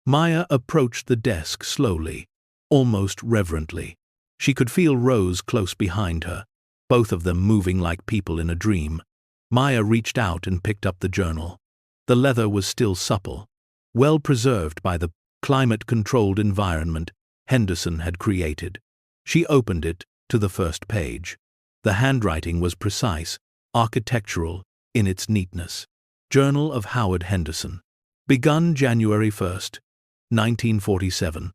Maya approached the desk slowly, almost reverently. She could feel Rose close behind her, both of them moving like people in a dream. Maya reached out and picked up the journal. The leather was still supple, well preserved by the climate-controlled environment Henderson had created. She opened it to the first page. The handwriting was precise, architectural in its neatness. Journal of Howard Henderson. Begun January 1st, 1947.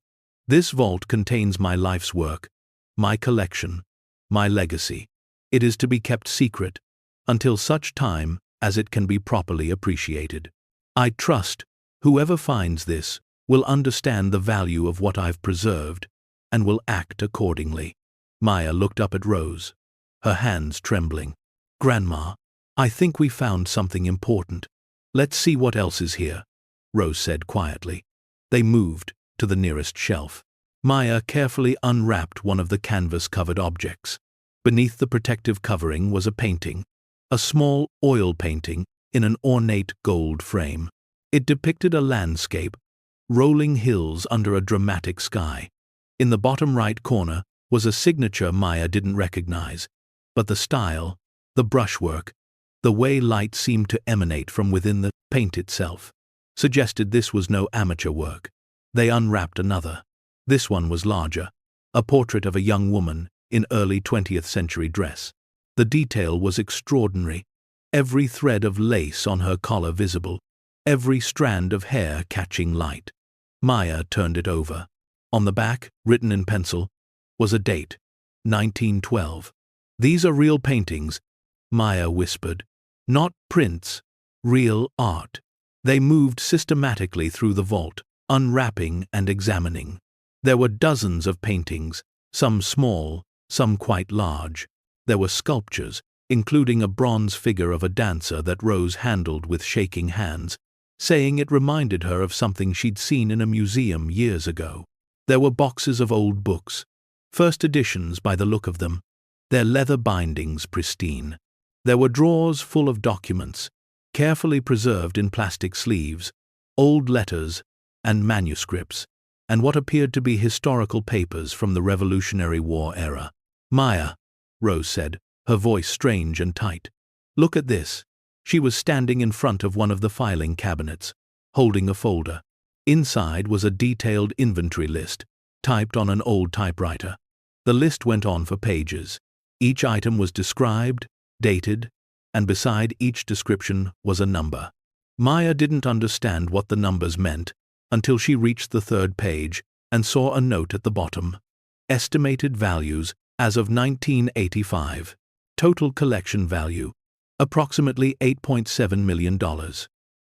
This vault contains my life's work, my collection, my legacy. It is to be kept secret until such time as it can be properly appreciated. I trust whoever finds this will understand the value of what I've preserved and will act accordingly. Maya looked up at Rose, her hands trembling. "Grandma, I think we found something important. Let's see what else is here," Rose said quietly. They moved to the nearest shelf. Maya carefully unwrapped one of the canvas-covered objects. Beneath the protective covering was a painting, a small oil painting in an ornate gold frame. It depicted a landscape, rolling hills under a dramatic sky. In the bottom right corner was a signature Maya didn't recognize, but the style, the brushwork, the way light seemed to emanate from within the paint itself, suggested this was no amateur work. They unwrapped another. This one was larger, a portrait of a young woman in early 20th century dress. The detail was extraordinary, every thread of lace on her collar visible, every strand of hair catching light. Maya turned it over. On the back, written in pencil, was a date, 1912. "These are real paintings," Maya whispered. "Not prints, real art." They moved systematically through the vault, unwrapping and examining. There were dozens of paintings, some small, some quite large. There were sculptures, including a bronze figure of a dancer that Rose handled with shaking hands, saying it reminded her of something she'd seen in a museum years ago. There were boxes of old books, first editions by the look of them, their leather bindings pristine. There were drawers full of documents, carefully preserved in plastic sleeves, old letters and manuscripts, and what appeared to be historical papers from the Revolutionary War era. "Maya," Rose said, her voice strange and tight. "Look at this." She was standing in front of one of the filing cabinets, holding a folder. Inside was a detailed inventory list, typed on an old typewriter. The list went on for pages. Each item was described, dated, and beside each description was a number. Maya didn't understand what the numbers meant until she reached the third page and saw a note at the bottom. Estimated values as of 1985. Total collection value, approximately $8.7 million.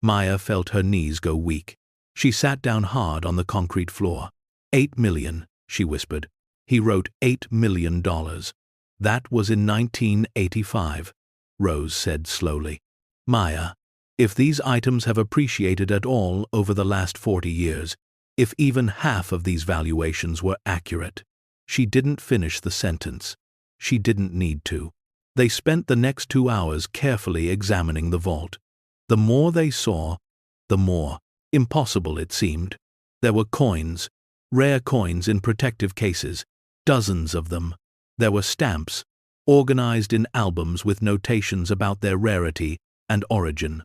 Maya felt her knees go weak. She sat down hard on the concrete floor. $8 million, she whispered. He wrote $8 million. That was in 1985, Rose said slowly. Maya, if these items have appreciated at all over the last 40 years, if even half of these valuations were accurate. She didn't finish the sentence. She didn't need to. They spent the next 2 hours carefully examining the vault. The more they saw, the more impossible it seemed. There were coins, rare coins in protective cases, dozens of them. There were stamps, organized in albums with notations about their rarity and origin.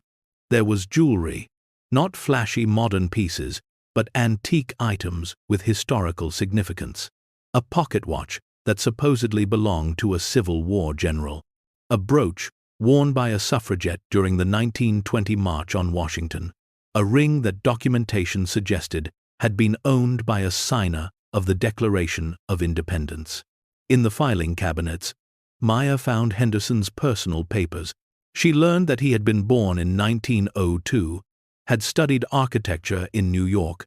There was jewelry, not flashy modern pieces, but antique items with historical significance. A pocket watch that supposedly belonged to a Civil War general. A brooch worn by a suffragette during the 1920 March on Washington. A ring that documentation suggested had been owned by a signer of the Declaration of Independence. In the filing cabinets, Maya found Henderson's personal papers. She learned that he had been born in 1902, had studied architecture in New York,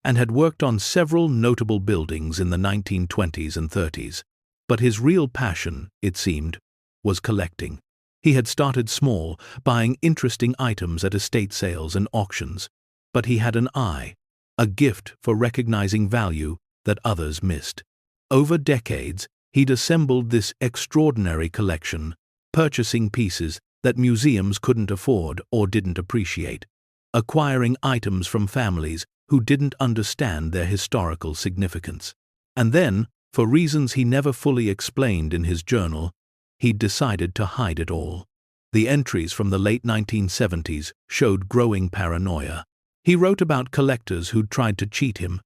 and had worked on several notable buildings in the 1920s and 30s. But his real passion, it seemed, was collecting. He had started small, buying interesting items at estate sales and auctions. But he had an eye, a gift for recognizing value that others missed. Over decades, he'd assembled this extraordinary collection, purchasing pieces that museums couldn't afford or didn't appreciate, acquiring items from families who didn't understand their historical significance. And then, for reasons he never fully explained in his journal, he'd decided to hide it all. The entries from the late 1970s showed growing paranoia. He wrote about collectors who'd tried to cheat him,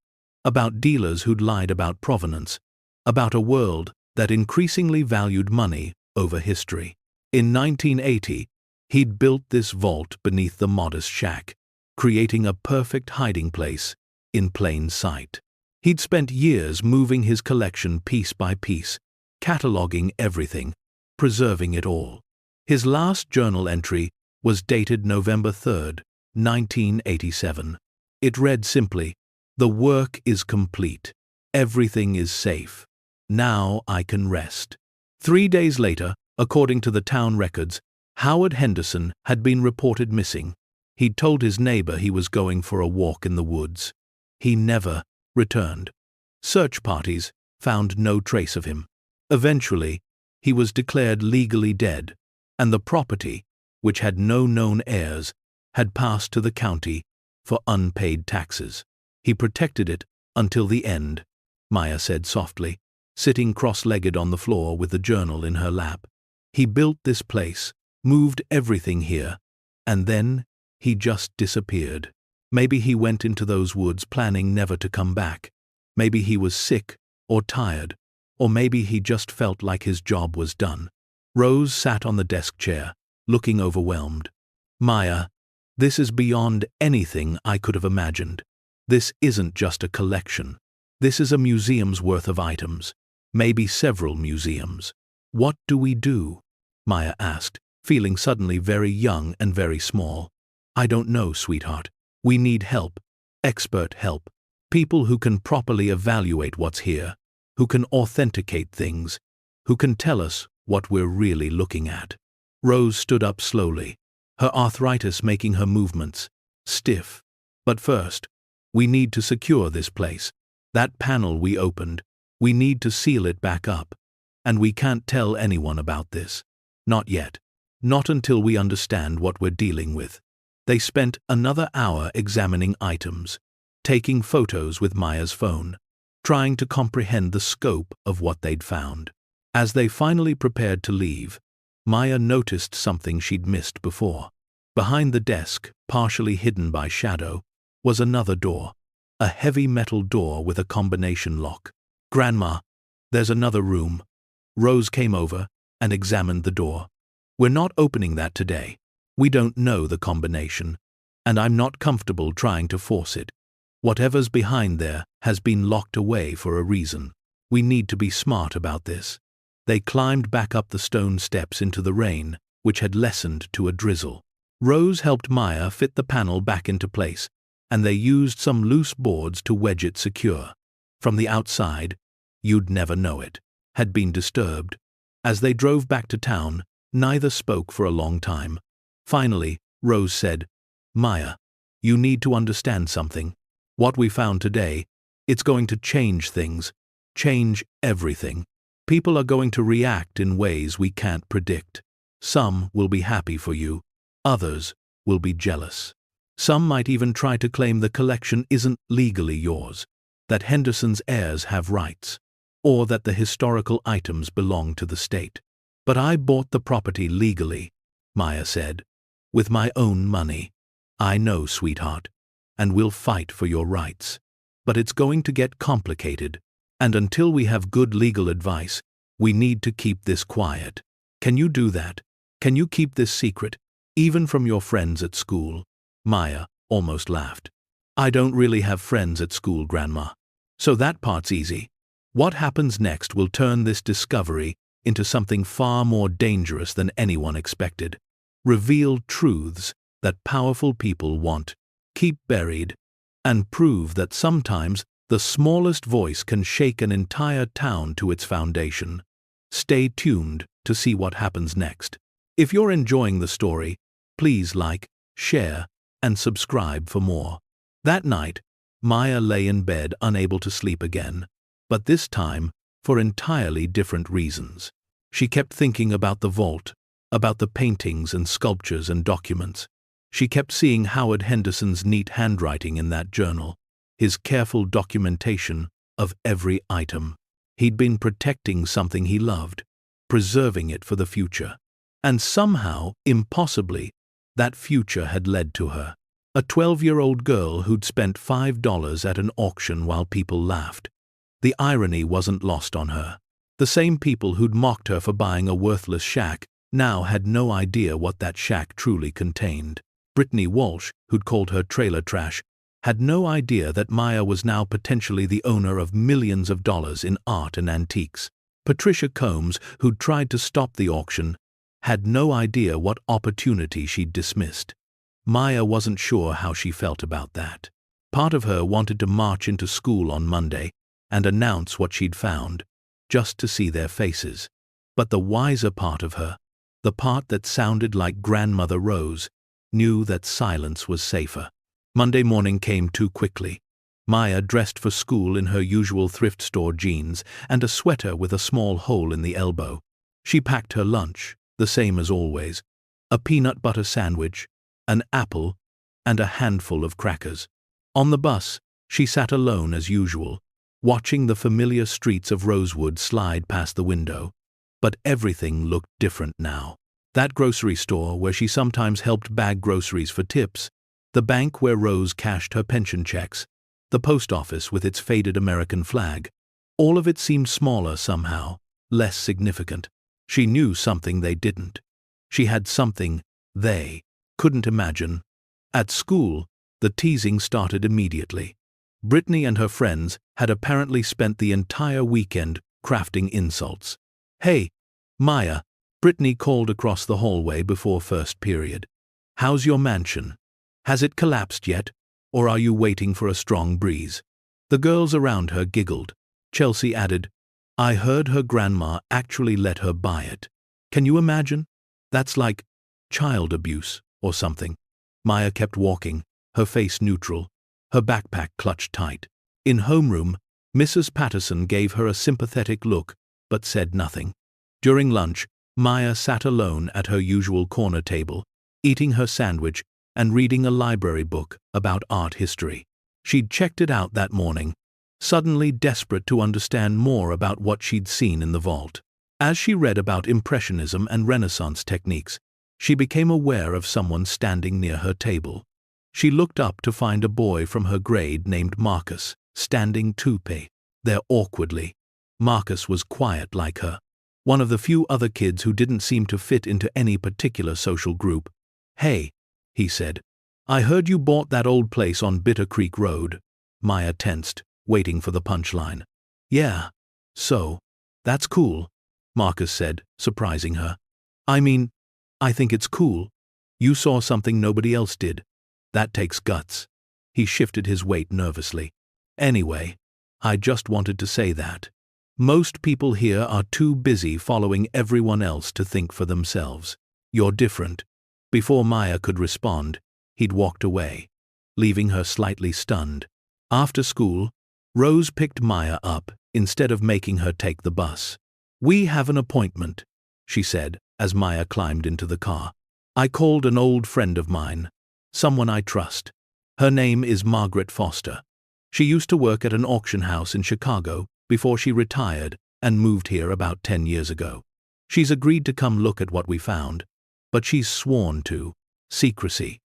about dealers who'd lied about provenance, about a world that increasingly valued money over history. In 1980, he'd built this vault beneath the modest shack, creating a perfect hiding place in plain sight. He'd spent years moving his collection piece by piece, cataloging everything, preserving it all. His last journal entry was dated November 3, 1987. It read simply, "The work is complete. Everything is safe. Now I can rest." 3 days later, according to the town records, Howard Henderson had been reported missing. He'd told his neighbor he was going for a walk in the woods. He never returned. Search parties found no trace of him. Eventually, he was declared legally dead, and the property, which had no known heirs, had passed to the county for unpaid taxes. He protected it until the end, Maya said softly, sitting cross-legged on the floor with the journal in her lap. He built this place, moved everything here, and then he just disappeared. Maybe he went into those woods planning never to come back. Maybe he was sick or tired, or maybe he just felt like his job was done. Rose sat on the desk chair, looking overwhelmed. Maya, this is beyond anything I could have imagined. This isn't just a collection. This is a museum's worth of items. Maybe several museums. What do we do? Maya asked, feeling suddenly very young and very small. I don't know, sweetheart. We need help. Expert help. People who can properly evaluate what's here, who can authenticate things, who can tell us what we're really looking at. Rose stood up slowly, her arthritis making her movements stiff. But first, we need to secure this place. That panel we opened, we need to seal it back up. And we can't tell anyone about this. Not yet. Not until we understand what we're dealing with. They spent another hour examining items, taking photos with Maya's phone, trying to comprehend the scope of what they'd found. As they finally prepared to leave, Maya noticed something she'd missed before. Behind the desk, partially hidden by shadow, was another door, a heavy metal door with a combination lock. Grandma, There's another room. Rose came over and examined the door. We're not opening that today. We don't know the combination, and I'm not comfortable trying to force it. Whatever's behind there has been locked away for a reason. We need to be smart about this. They climbed back up the stone steps into the rain, which had lessened to a drizzle. Rose helped Maya fit the panel back into place, and they used some loose boards to wedge it secure. From the outside, you'd never know it, had been disturbed. As they drove back to town, neither spoke for a long time. Finally, Rose said, "Maya, you need to understand something. What we found today, it's going to change things, change everything. People are going to react in ways we can't predict. Some will be happy for you, others will be jealous. Some might even try to claim the collection isn't legally yours, that Henderson's heirs have rights, or that the historical items belong to the state. But I bought the property legally," Maya said, "with my own money. I know, sweetheart, and we'll fight for your rights. But it's going to get complicated, and until we have good legal advice, we need to keep this quiet. Can you do that? Can you keep this secret, even from your friends at school?" Maya almost laughed. "I don't really have friends at school, Grandma. So that part's easy. What happens next will turn this discovery into something far more dangerous than anyone expected. Reveal truths that powerful people want, keep buried, and prove that sometimes the smallest voice can shake an entire town to its foundation. Stay tuned to see what happens next. If you're enjoying the story, please like, share, and subscribe for more." That night, Maya lay in bed unable to sleep again, but this time for entirely different reasons. She kept thinking about the vault, about the paintings and sculptures and documents. She kept seeing Howard Henderson's neat handwriting in that journal, his careful documentation of every item. He'd been protecting something he loved, preserving it for the future. And somehow, impossibly, that future had led to her. A 12-year-old girl who'd spent $5 at an auction while people laughed. The irony wasn't lost on her. The same people who'd mocked her for buying a worthless shack now had no idea what that shack truly contained. Brittany Walsh, who'd called her trailer trash, had no idea that Maya was now potentially the owner of millions of dollars in art and antiques. Patricia Combs, who'd tried to stop the auction, had no idea what opportunity she'd dismissed. Maya wasn't sure how she felt about that. Part of her wanted to march into school on Monday and announce what she'd found, just to see their faces. But the wiser part of her, the part that sounded like Grandmother Rose, knew that silence was safer. Monday morning came too quickly. Maya dressed for school in her usual thrift store jeans and a sweater with a small hole in the elbow. She packed her lunch, the same as always, a peanut butter sandwich, an apple, and a handful of crackers. On the bus, she sat alone as usual, watching the familiar streets of Rosewood slide past the window. But everything looked different now. That grocery store where she sometimes helped bag groceries for tips, the bank where Rose cashed her pension checks, the post office with its faded American flag, all of it seemed smaller somehow, less significant. She knew something they didn't. She had something they couldn't imagine. At school, the teasing started immediately. Brittany and her friends had apparently spent the entire weekend crafting insults. "Hey, Maya," Brittany called across the hallway before first period. "How's your mansion? Has it collapsed yet, or are you waiting for a strong breeze?" The girls around her giggled. Chelsea added, "I heard her grandma actually let her buy it. Can you imagine? That's like child abuse or something." Maya kept walking, her face neutral, her backpack clutched tight. In homeroom, Mrs. Patterson gave her a sympathetic look, but said nothing. During lunch, Maya sat alone at her usual corner table, eating her sandwich and reading a library book about art history. She'd checked it out that morning, suddenly desperate to understand more about what she'd seen in the vault. As she read about Impressionism and Renaissance techniques, she became aware of someone standing near her table. She looked up to find a boy from her grade named Marcus, standing there awkwardly. Marcus was quiet like her, one of the few other kids who didn't seem to fit into any particular social group. "Hey," he said. "I heard you bought that old place on Bitter Creek Road." Maya tensed, waiting for the punchline. "Yeah. So, that's cool," Marcus said, surprising her. "I mean, I think it's cool. You saw something nobody else did. That takes guts." He shifted his weight nervously. "Anyway, I just wanted to say that. Most people here are too busy following everyone else to think for themselves. You're different." Before Maya could respond, he'd walked away, leaving her slightly stunned. After school, Rose picked Maya up instead of making her take the bus. "We have an appointment," she said as Maya climbed into the car. "I called an old friend of mine, someone I trust. Her name is Margaret Foster. She used to work at an auction house in Chicago before she retired and moved here about 10 years ago. She's agreed to come look at what we found, but she's sworn to secrecy."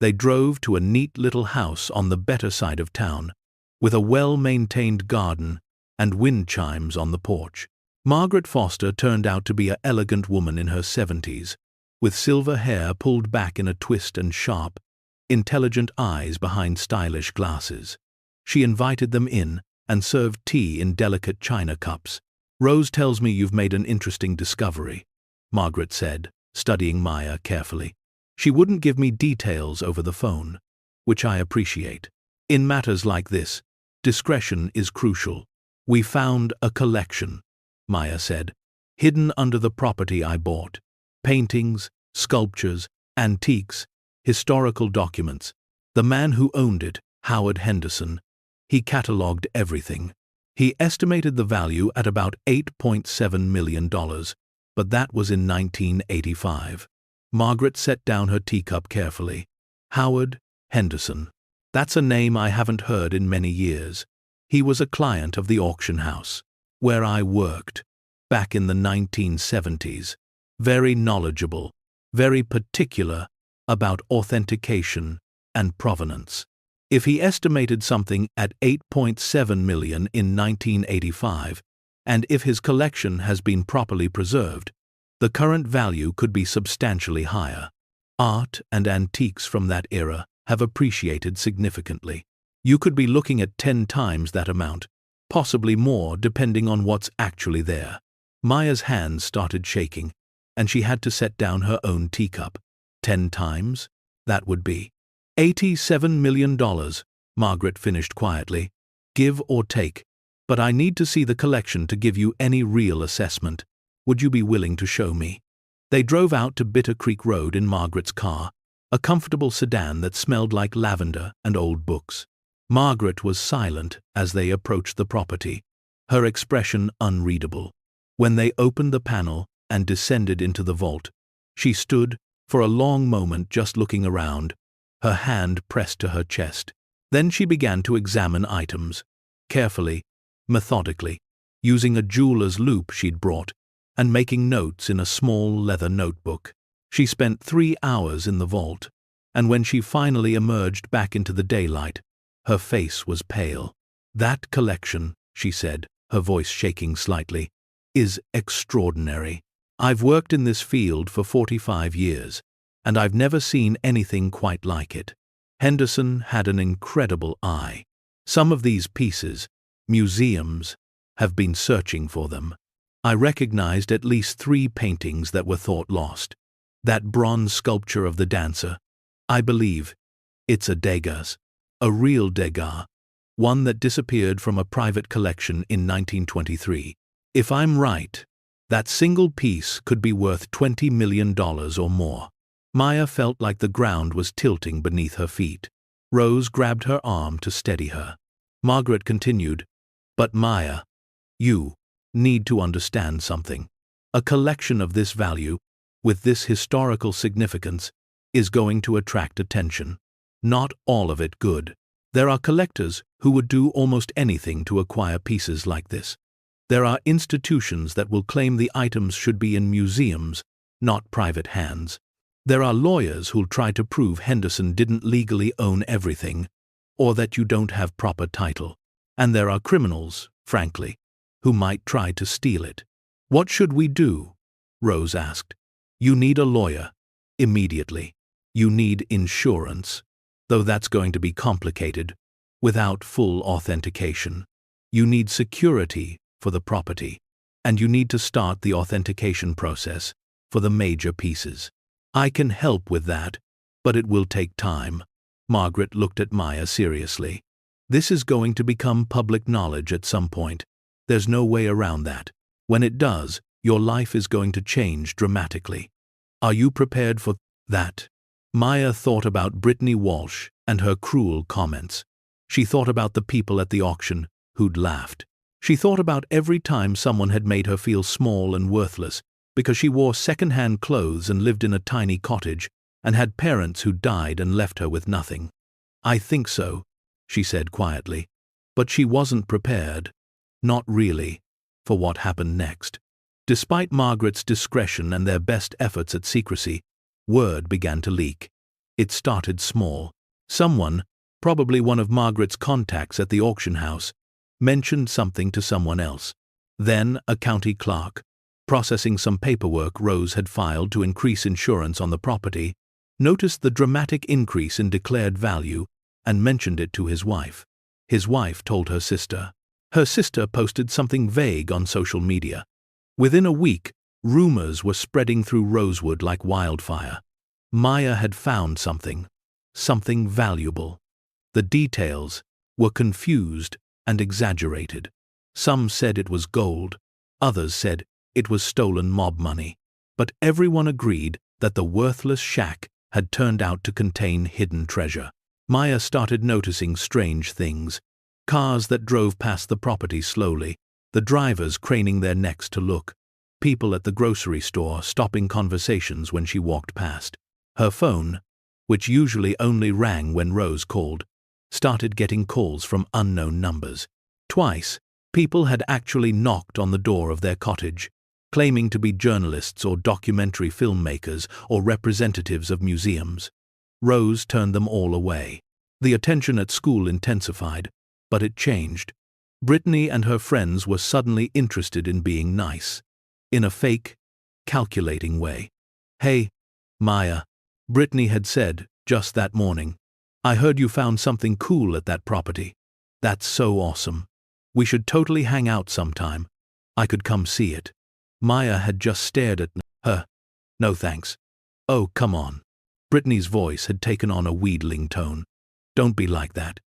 They drove to a neat little house on the better side of town, with a well-maintained garden and wind chimes on the porch. Margaret Foster turned out to be an elegant woman in her 70s, with silver hair pulled back in a twist and sharp, intelligent eyes behind stylish glasses. She invited them in and served tea in delicate china cups. "Rose tells me you've made an interesting discovery," Margaret said, studying Maya carefully. She wouldn't give me details over the phone, which I appreciate. In matters like this, discretion is crucial. "We found a collection," Maya said, "hidden under the property I bought. Paintings, sculptures, antiques, historical documents. The man who owned it, Howard Henderson, he catalogued everything. He estimated the value at about $8.7 million, but that was in 1985. Margaret set down her teacup carefully. "Howard Henderson. That's a name I haven't heard in many years. He was a client of the auction house, where I worked, back in the 1970s. Very knowledgeable, very particular about authentication and provenance. If he estimated something at $8.7 million in 1985, and if his collection has been properly preserved, the current value could be substantially higher. Art and antiques from that era have appreciated significantly. You could be looking at 10 times that amount, possibly more depending on what's actually there." Maya's hands started shaking, and she had to set down her own teacup. 10 times? That would be $87 million, Margaret finished quietly. "Give or take. But I need to see the collection to give you any real assessment. Would you be willing to show me?" They drove out to Bitter Creek Road in Margaret's car, a comfortable sedan that smelled like lavender and old books. Margaret was silent as they approached the property, her expression unreadable. When they opened the panel and descended into the vault, she stood for a long moment just looking around, her hand pressed to her chest. Then she began to examine items, carefully, methodically, using a jeweler's loupe she'd brought, and making notes in a small leather notebook. She spent 3 hours in the vault, and when she finally emerged back into the daylight, her face was pale. "That collection," she said, her voice shaking slightly, "is extraordinary. I've worked in this field for 45 years, and I've never seen anything quite like it. Henderson had an incredible eye. Some of these pieces, museums, have been searching for them. I recognized at least 3 paintings that were thought lost. That bronze sculpture of the dancer, I believe it's a Degas, a real Degas, one that disappeared from a private collection in 1923. If I'm right, that single piece could be worth $20 million or more." Maya felt like the ground was tilting beneath her feet. Rose grabbed her arm to steady her. Margaret continued, "But Maya, you need to understand something. A collection of this value, with this historical significance, is going to attract attention. Not all of it good. There are collectors who would do almost anything to acquire pieces like this. There are institutions that will claim the items should be in museums, not private hands. There are lawyers who'll try to prove Henderson didn't legally own everything, or that you don't have proper title. And there are criminals, frankly, who might try to steal it. What should we do? Rose asked. You need a lawyer. Immediately. You need insurance. Though that's going to be complicated, without full authentication. You need security for the property. And you need to start the authentication process for the major pieces. I can help with that, but it will take time. Margaret looked at Maya seriously. This is going to become public knowledge at some point. There's no way around that. When it does, your life is going to change dramatically. Are you prepared for that? Maya thought about Brittany Walsh and her cruel comments. She thought about the people at the auction who'd laughed. She thought about every time someone had made her feel small and worthless because she wore second-hand clothes and lived in a tiny cottage and had parents who died and left her with nothing. I think so, she said quietly. But she wasn't prepared. Not really, for what happened next. Despite Margaret's discretion and their best efforts at secrecy, word began to leak. It started small. Someone, probably one of Margaret's contacts at the auction house, mentioned something to someone else. Then a county clerk, processing some paperwork Rose had filed to increase insurance on the property, noticed the dramatic increase in declared value and mentioned it to his wife. His wife told her sister. Her sister posted something vague on social media. Within a week, rumors were spreading through Rosewood like wildfire. Maya had found something valuable. The details were confused and exaggerated. Some said it was gold, others said it was stolen mob money. But everyone agreed that the worthless shack had turned out to contain hidden treasure. Maya started noticing strange things. Cars that drove past the property slowly, the drivers craning their necks to look. People at the grocery store stopping conversations when she walked past. Her phone, which usually only rang when Rose called, started getting calls from unknown numbers. Twice, people had actually knocked on the door of their cottage, claiming to be journalists or documentary filmmakers or representatives of museums. Rose turned them all away. The attention at school intensified, but it changed. Brittany and her friends were suddenly interested in being nice. In a fake, calculating way. Hey, Maya, Brittany had said, just that morning. I heard you found something cool at that property. That's so awesome. We should totally hang out sometime. I could come see it. Maya had just stared at her. No thanks. Oh, come on. Brittany's voice had taken on a wheedling tone. Don't be like that.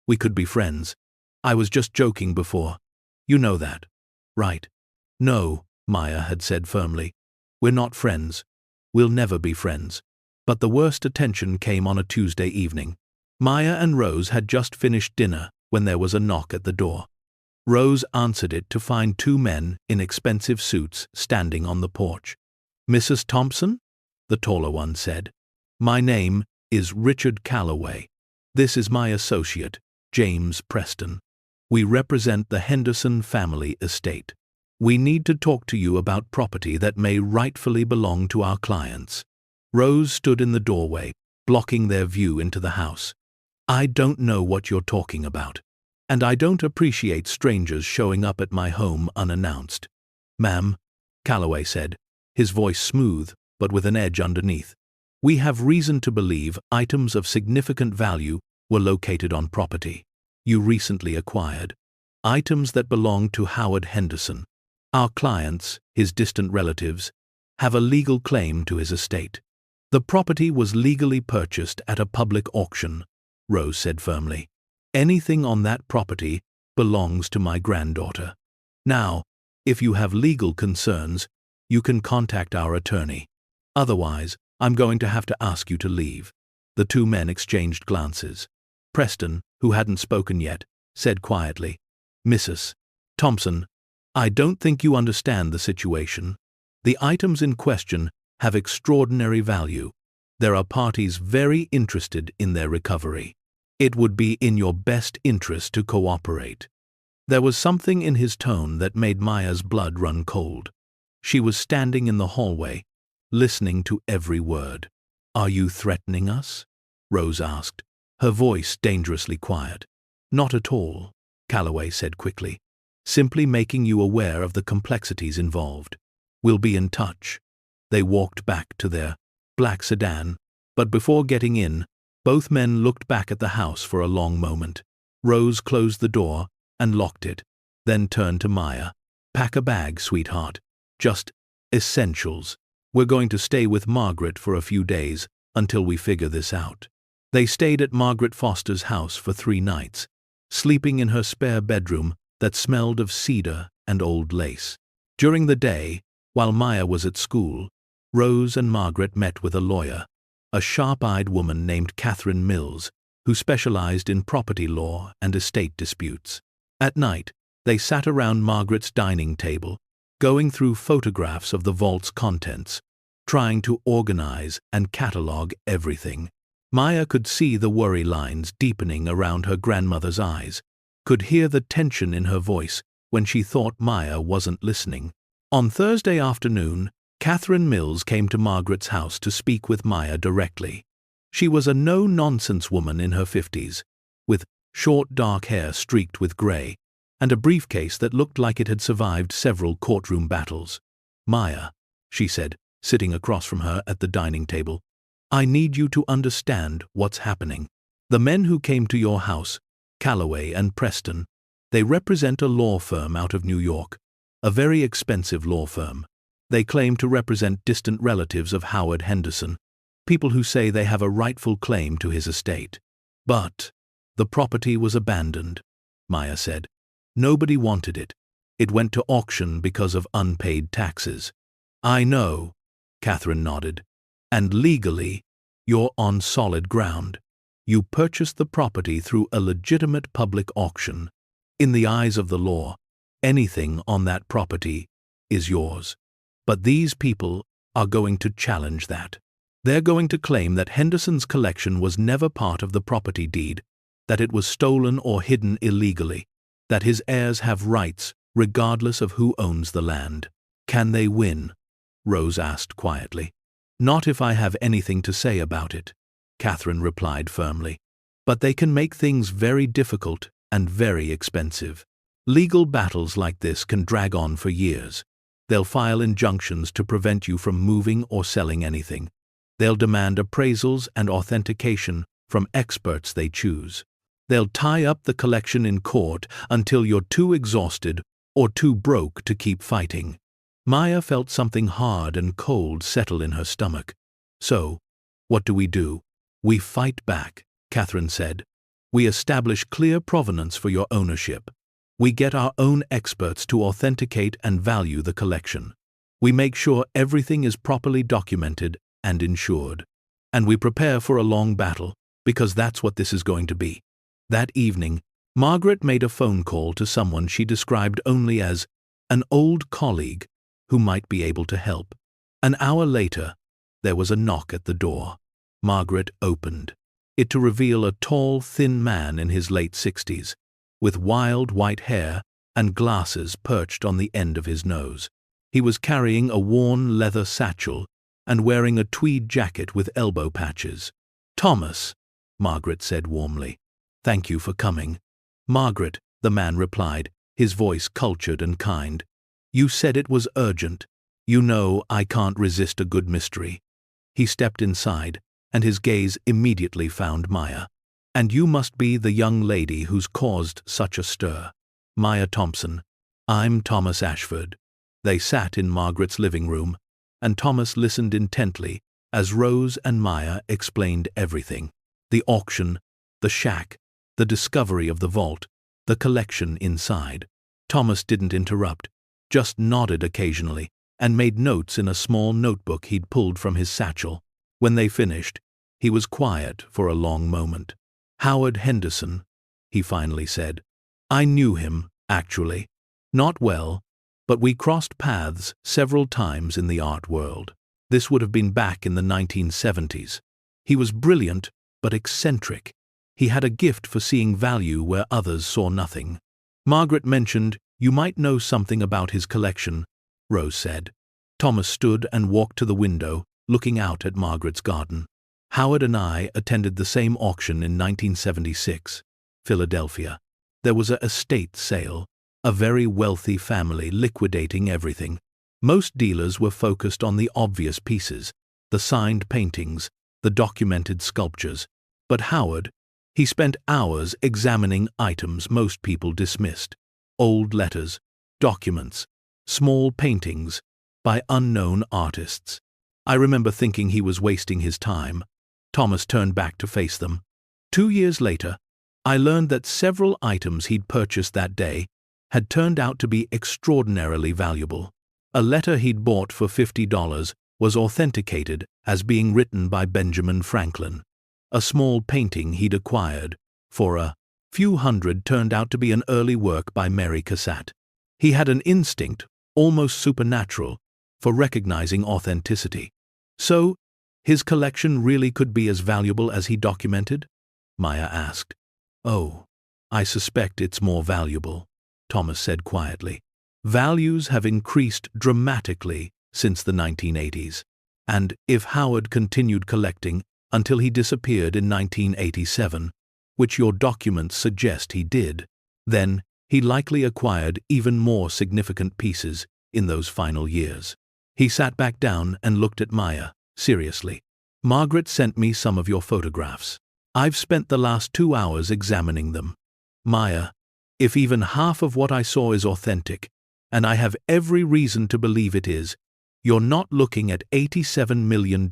We could be friends. I was just joking before. You know that, right? No, Maya had said firmly. We're not friends. We'll never be friends. But the worst attention came on a Tuesday evening. Maya and Rose had just finished dinner when there was a knock at the door. Rose answered it to find two men in expensive suits standing on the porch. Mrs. Thompson? The taller one said. My name is Richard Calloway. This is my associate, James Preston. We represent the Henderson family estate. We need to talk to you about property that may rightfully belong to our clients. Rose stood in the doorway, blocking their view into the house. I don't know what you're talking about. And I don't appreciate strangers showing up at my home unannounced. Ma'am, Calloway said, his voice smooth but with an edge underneath. We have reason to believe items of significant value were located on property you recently acquired. Items that belong to Howard Henderson. Our clients, his distant relatives, have a legal claim to his estate. The property was legally purchased at a public auction, Rose said firmly. Anything on that property belongs to my granddaughter. Now, if you have legal concerns, you can contact our attorney. Otherwise, I'm going to have to ask you to leave. The two men exchanged glances. Preston, who hadn't spoken yet, said quietly, Mrs. Thompson, I don't think you understand the situation. The items in question have extraordinary value. There are parties very interested in their recovery. It would be in your best interest to cooperate. There was something in his tone that made Maya's blood run cold. She was standing in the hallway, listening to every word. Are you threatening us? Rose asked, her voice dangerously quiet. Not at all, Calloway said quickly. simply making you aware of the complexities involved. We'll be in touch." They walked back to their black sedan, but before getting in, both men looked back at the house for a long moment. Rose closed the door and locked it, then turned to Maya. "Pack a bag, sweetheart. Just essentials. We're going to stay with Margaret for a few days until we figure this out." They stayed at Margaret Foster's house for 3 nights, sleeping in her spare bedroom that smelled of cedar and old lace. During the day, while Maya was at school, Rose and Margaret met with a lawyer, a sharp-eyed woman named Catherine Mills, who specialized in property law and estate disputes. At night, they sat around Margaret's dining table, going through photographs of the vault's contents, trying to organize and catalog everything. Maya could see the worry lines deepening around her grandmother's eyes, could hear the tension in her voice when she thought Maya wasn't listening. On Thursday afternoon, Catherine Mills came to Margaret's house to speak with Maya directly. She was a no-nonsense woman in her 50s, with short dark hair streaked with gray, and a briefcase that looked like it had survived several courtroom battles. "Maya," she said, sitting across from her at the dining table, "I need you to understand what's happening. The men who came to your house, Calloway and Preston, they represent a law firm out of New York, a very expensive law firm. They claim to represent distant relatives of Howard Henderson, people who say they have a rightful claim to his estate. But the property was abandoned," Maya said. "Nobody wanted it. It went to auction because of unpaid taxes." "I know," Catherine nodded. "And legally, you're on solid ground. You purchased the property through a legitimate public auction. In the eyes of the law, anything on that property is yours. But these people are going to challenge that. They're going to claim that Henderson's collection was never part of the property deed, that it was stolen or hidden illegally, that his heirs have rights regardless of who owns the land." "Can they win?" Rose asked quietly. "Not if I have anything to say about it," Catherine replied firmly. "But they can make things very difficult and very expensive. Legal battles like this can drag on for years. They'll file injunctions to prevent you from moving or selling anything. They'll demand appraisals and authentication from experts they choose. They'll tie up the collection in court until you're too exhausted or too broke to keep fighting." Maya felt something hard and cold settle in her stomach. "So, what do we do?" "We fight back," Catherine said. "We establish clear provenance for your ownership. We get our own experts to authenticate and value the collection. We make sure everything is properly documented and insured. And we prepare for a long battle, because that's what this is going to be." That evening, Margaret made a phone call to someone she described only as an old colleague who might be able to help. An hour later, there was a knock at the door. Margaret opened it to reveal a tall, thin man in his late 60s, with wild white hair and glasses perched on the end of his nose. He was carrying a worn leather satchel and wearing a tweed jacket with elbow patches. "Thomas," Margaret said warmly. "Thank you for coming." "Margaret," the man replied, his voice cultured and kind. "You said it was urgent. You know I can't resist a good mystery." He stepped inside, and his gaze immediately found Maya. "And you must be the young lady who's caused such a stir." "Maya Thompson. I'm Thomas Ashford." They sat in Margaret's living room, and Thomas listened intently as Rose and Maya explained everything. The auction, the shack, the discovery of the vault, the collection inside. Thomas didn't interrupt, just nodded occasionally and made notes in a small notebook he'd pulled from his satchel. When they finished, he was quiet for a long moment. "Howard Henderson," he finally said. "I knew him, actually. Not well, but we crossed paths several times in the art world. This would have been back in the 1970s. He was brilliant, but eccentric. He had a gift for seeing value where others saw nothing." Margaret mentioned, "You might know something about his collection," Rose said. Thomas stood and walked to the window, looking out at Margaret's garden. "Howard and I attended the same auction in 1976, Philadelphia. There was a estate sale. A very wealthy family liquidating everything. Most dealers were focused on the obvious pieces, the signed paintings, the documented sculptures. But Howard, he spent hours examining items most people dismissed. Old letters, documents, small paintings by unknown artists. I remember thinking he was wasting his time. Thomas turned back to face them. 2 years later, I learned that several items he'd purchased that day had turned out to be extraordinarily valuable. A letter he'd bought for $50 was authenticated as being written by Benjamin Franklin. A small painting he'd acquired for a few hundred turned out to be an early work by Mary Cassatt. He had an instinct, almost supernatural, for recognizing authenticity. So, his collection really could be as valuable as he documented? Maya asked. Oh, I suspect it's more valuable, Thomas said quietly. Values have increased dramatically since the 1980s. And if Howard continued collecting until he disappeared in 1987, which your documents suggest he did, then he likely acquired even more significant pieces in those final years. He sat back down and looked at Maya, seriously. Margaret sent me some of your photographs. I've spent the last 2 hours examining them. Maya, if even half of what I saw is authentic, and I have every reason to believe it is, you're not looking at $87 million.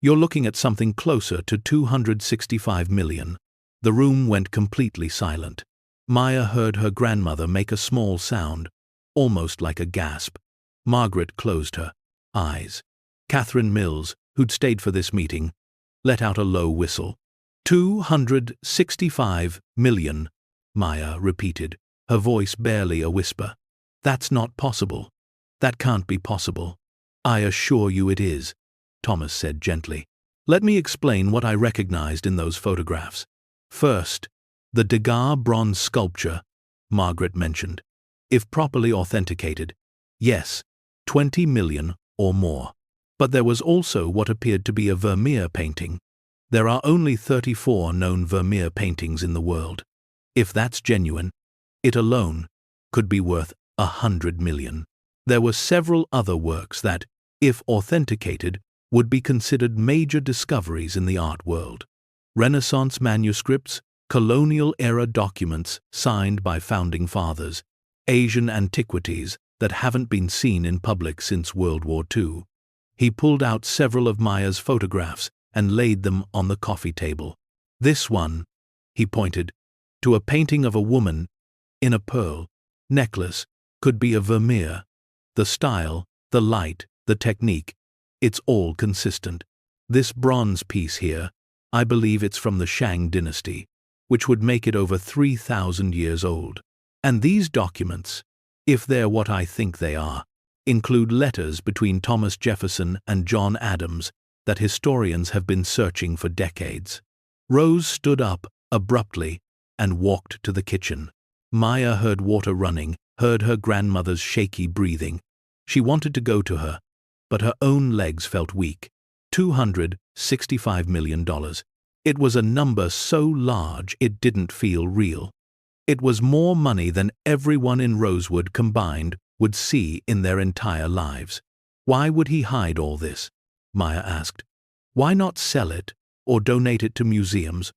You're looking at something closer to $265 million. The room went completely silent. Maya heard her grandmother make a small sound, almost like a gasp. Margaret closed her eyes. Catherine Mills, who'd stayed for this meeting, let out a low whistle. $265 million, Maya repeated, her voice barely a whisper. That's not possible. That can't be possible. I assure you it is, Thomas said gently. Let me explain what I recognized in those photographs. First, the Degas bronze sculpture Margaret mentioned. If properly authenticated, yes, 20 million or more. But there was also what appeared to be a Vermeer painting. There are only 34 known Vermeer paintings in the world. If that's genuine, it alone could be worth 100 million. There were several other works that, if authenticated, would be considered major discoveries in the art world. Renaissance manuscripts, colonial-era documents signed by founding fathers, Asian antiquities that haven't been seen in public since World War II. He pulled out several of Maya's photographs and laid them on the coffee table. This one, he pointed to a painting of a woman in a pearl necklace, could be a Vermeer. The style, the light, the technique, it's all consistent. This bronze piece here, I believe it's from the Shang dynasty, which would make it over 3,000 years old. And these documents, if they're what I think they are, include letters between Thomas Jefferson and John Adams that historians have been searching for decades. Rose stood up abruptly and walked to the kitchen. Maya heard water running, heard her grandmother's shaky breathing. She wanted to go to her, but her own legs felt weak. $265 million. It was a number so large it didn't feel real. It was more money than everyone in Rosewood combined would see in their entire lives. Why would he hide all this? Maya asked. Why not sell it, or donate it to museums,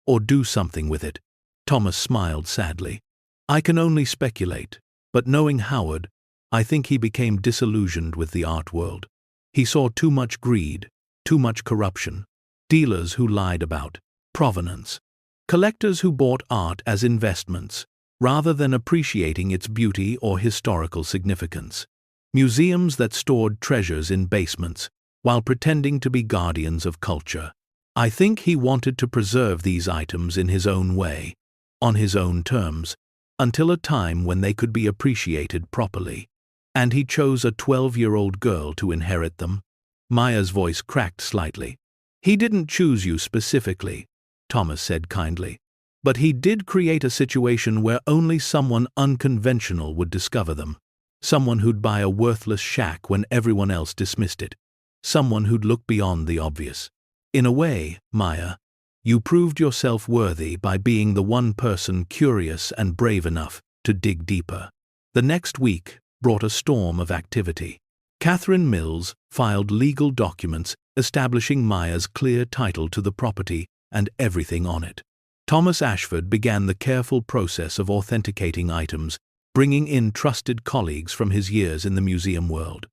or do something with it? Thomas smiled sadly. I can only speculate, but knowing Howard, I think he became disillusioned with the art world. He saw too much greed, too much corruption, dealers who lied about provenance, collectors who bought art as investments, rather than appreciating its beauty or historical significance, museums that stored treasures in basements, while pretending to be guardians of culture. I think he wanted to preserve these items in his own way, on his own terms, until a time when they could be appreciated properly. And he chose a 12-year-old girl to inherit them. Maya's voice cracked slightly. He didn't choose you specifically, Thomas said kindly. But he did create a situation where only someone unconventional would discover them. Someone who'd buy a worthless shack when everyone else dismissed it. Someone who'd look beyond the obvious. In a way, Maya, you proved yourself worthy by being the one person curious and brave enough to dig deeper. The next week brought a storm of activity. Catherine Mills filed legal documents establishing Maya's clear title to the property and everything on it. Thomas Ashford began the careful process of authenticating items, bringing in trusted colleagues from his years in the museum world.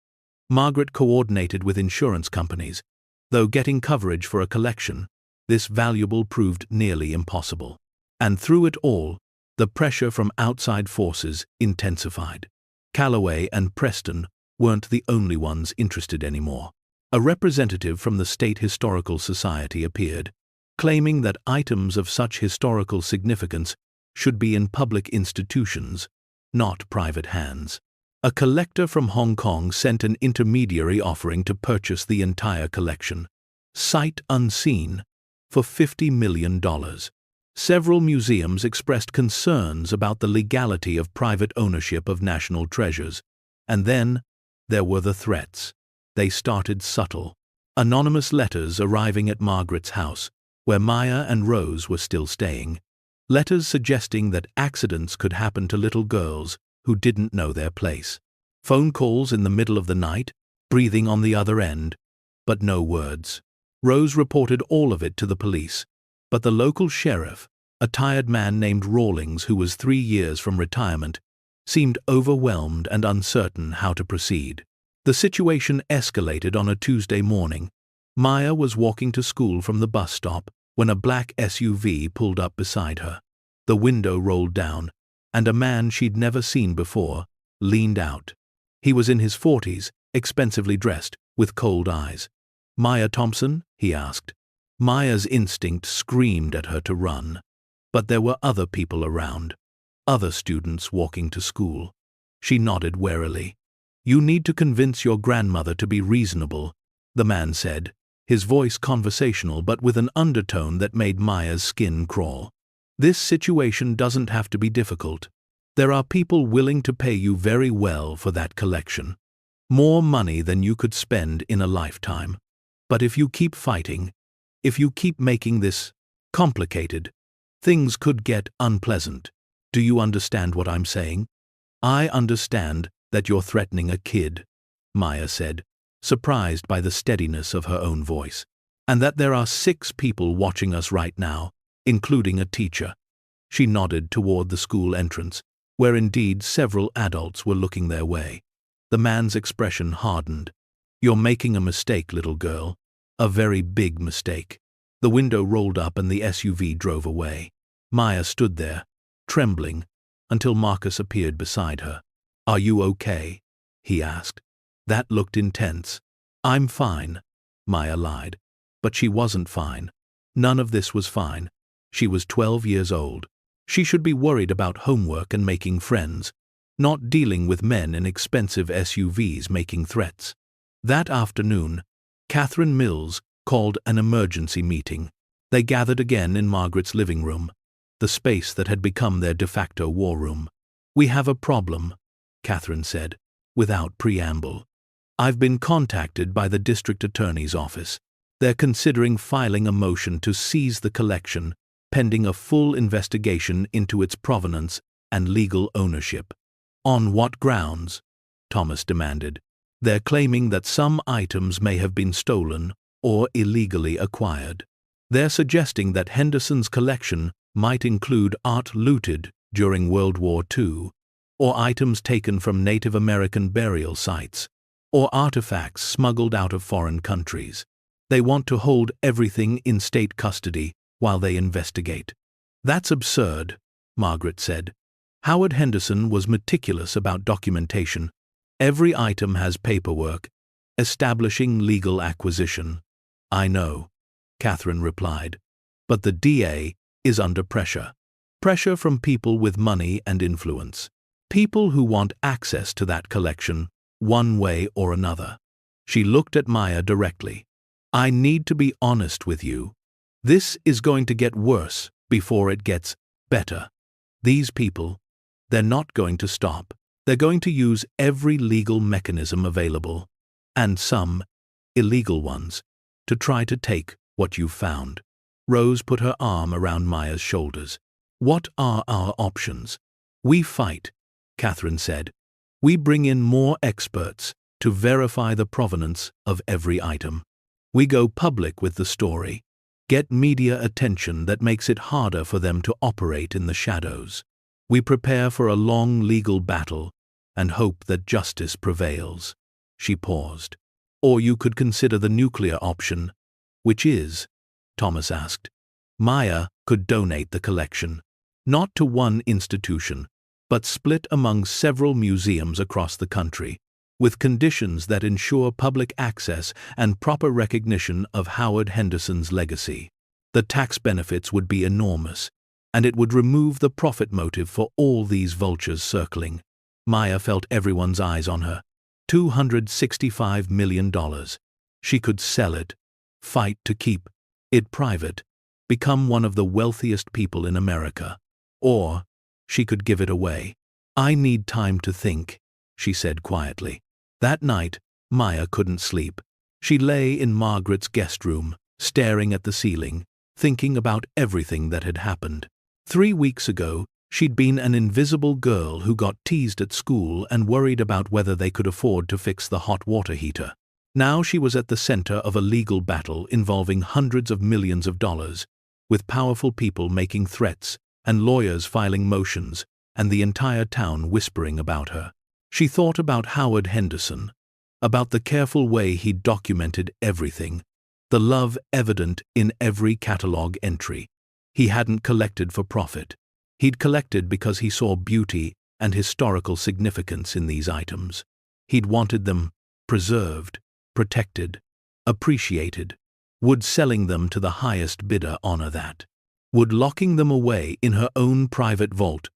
Margaret coordinated with insurance companies, though getting coverage for a collection, this valuable proved nearly impossible. And through it all, the pressure from outside forces intensified. Calloway and Preston weren't the only ones interested anymore. A representative from the State Historical Society appeared, claiming that items of such historical significance should be in public institutions, not private hands. A collector from Hong Kong sent an intermediary offering to purchase the entire collection, sight unseen, for $50 million. Several museums expressed concerns about the legality of private ownership of national treasures. And then there were the threats. They started subtle. Anonymous letters arriving at Margaret's house, where Maya and Rose were still staying. Letters suggesting that accidents could happen to little girls who didn't know their place. Phone calls in the middle of the night, breathing on the other end, but no words. Rose reported all of it to the police, but the local sheriff, a tired man named Rawlings who was 3 years from retirement, seemed overwhelmed and uncertain how to proceed. The situation escalated on a Tuesday morning. Maya was walking to school from the bus stop when a black SUV pulled up beside her. The window rolled down, and a man she'd never seen before leaned out. He was in his 40s, expensively dressed, with cold eyes. "Maya Thompson?" he asked. Maya's instinct screamed at her to run. But there were other people around, other students walking to school. She nodded warily. "You need to convince your grandmother to be reasonable," the man said, his voice conversational but with an undertone that made Maya's skin crawl. "This situation doesn't have to be difficult. There are people willing to pay you very well for that collection. More money than you could spend in a lifetime. But if you keep fighting, if you keep making this complicated, things could get unpleasant. Do you understand what I'm saying?" "I understand that you're threatening a kid," Maya said, surprised by the steadiness of her own voice. "And that there are 6 people watching us right now, including a teacher." She nodded toward the school entrance, where indeed several adults were looking their way. The man's expression hardened. "You're making a mistake, little girl. A very big mistake." The window rolled up and the SUV drove away. Maya stood there, trembling, until Marcus appeared beside her. "Are you okay?" he asked. That looked intense. "I'm fine," Maya lied. But she wasn't fine. None of this was fine. She was 12 years old. She should be worried about homework and making friends, not dealing with men in expensive SUVs making threats. That afternoon, Catherine Mills called an emergency meeting. They gathered again in Margaret's living room, the space that had become their de facto war room. "We have a problem," Catherine said, without preamble. "I've been contacted by the district attorney's office. They're considering filing a motion to seize the collection, pending a full investigation into its provenance and legal ownership." "On what grounds?" Thomas demanded. "They're claiming that some items may have been stolen or illegally acquired. They're suggesting that Henderson's collection might include art looted during World War II, or items taken from Native American burial sites, or artifacts smuggled out of foreign countries. They want to hold everything in state custody while they investigate." "That's absurd," Margaret said. "Howard Henderson was meticulous about documentation. Every item has paperwork establishing legal acquisition." "I know," Catherine replied, "but the DA is under pressure. Pressure from people with money and influence. People who want access to that collection, one way or another." She looked at Maya directly. "I need to be honest with you. This is going to get worse before it gets better. These people, they're not going to stop. They're going to use every legal mechanism available, and some illegal ones, to try to take what you've found." Rose put her arm around Maya's shoulders. "What are our options?" "We fight," Catherine said. "We bring in more experts to verify the provenance of every item. We go public with the story, get media attention that makes it harder for them to operate in the shadows. We prepare for a long legal battle and hope that justice prevails." She paused. "Or you could consider the nuclear option." "Which is?" Thomas asked. "Maya could donate the collection, not to one institution, but split among several museums across the country, with conditions that ensure public access and proper recognition of Howard Henderson's legacy. The tax benefits would be enormous, and it would remove the profit motive for all these vultures circling." Maya felt everyone's eyes on her. $265 million. She could sell it, fight to keep it private, become one of the wealthiest people in America. Or she could give it away. "I need time to think," she said quietly. That night, Maya couldn't sleep. She lay in Margaret's guest room, staring at the ceiling, thinking about everything that had happened. 3 weeks ago, she'd been an invisible girl who got teased at school and worried about whether they could afford to fix the hot water heater. Now she was at the center of a legal battle involving hundreds of millions of dollars, with powerful people making threats and lawyers filing motions, and the entire town whispering about her. She thought about Howard Henderson, about the careful way he'd documented everything, the love evident in every catalog entry. He hadn't collected for profit. He'd collected because he saw beauty and historical significance in these items. He'd wanted them preserved, protected, appreciated. Would selling them to the highest bidder honor that? Would locking them away in her own private vault?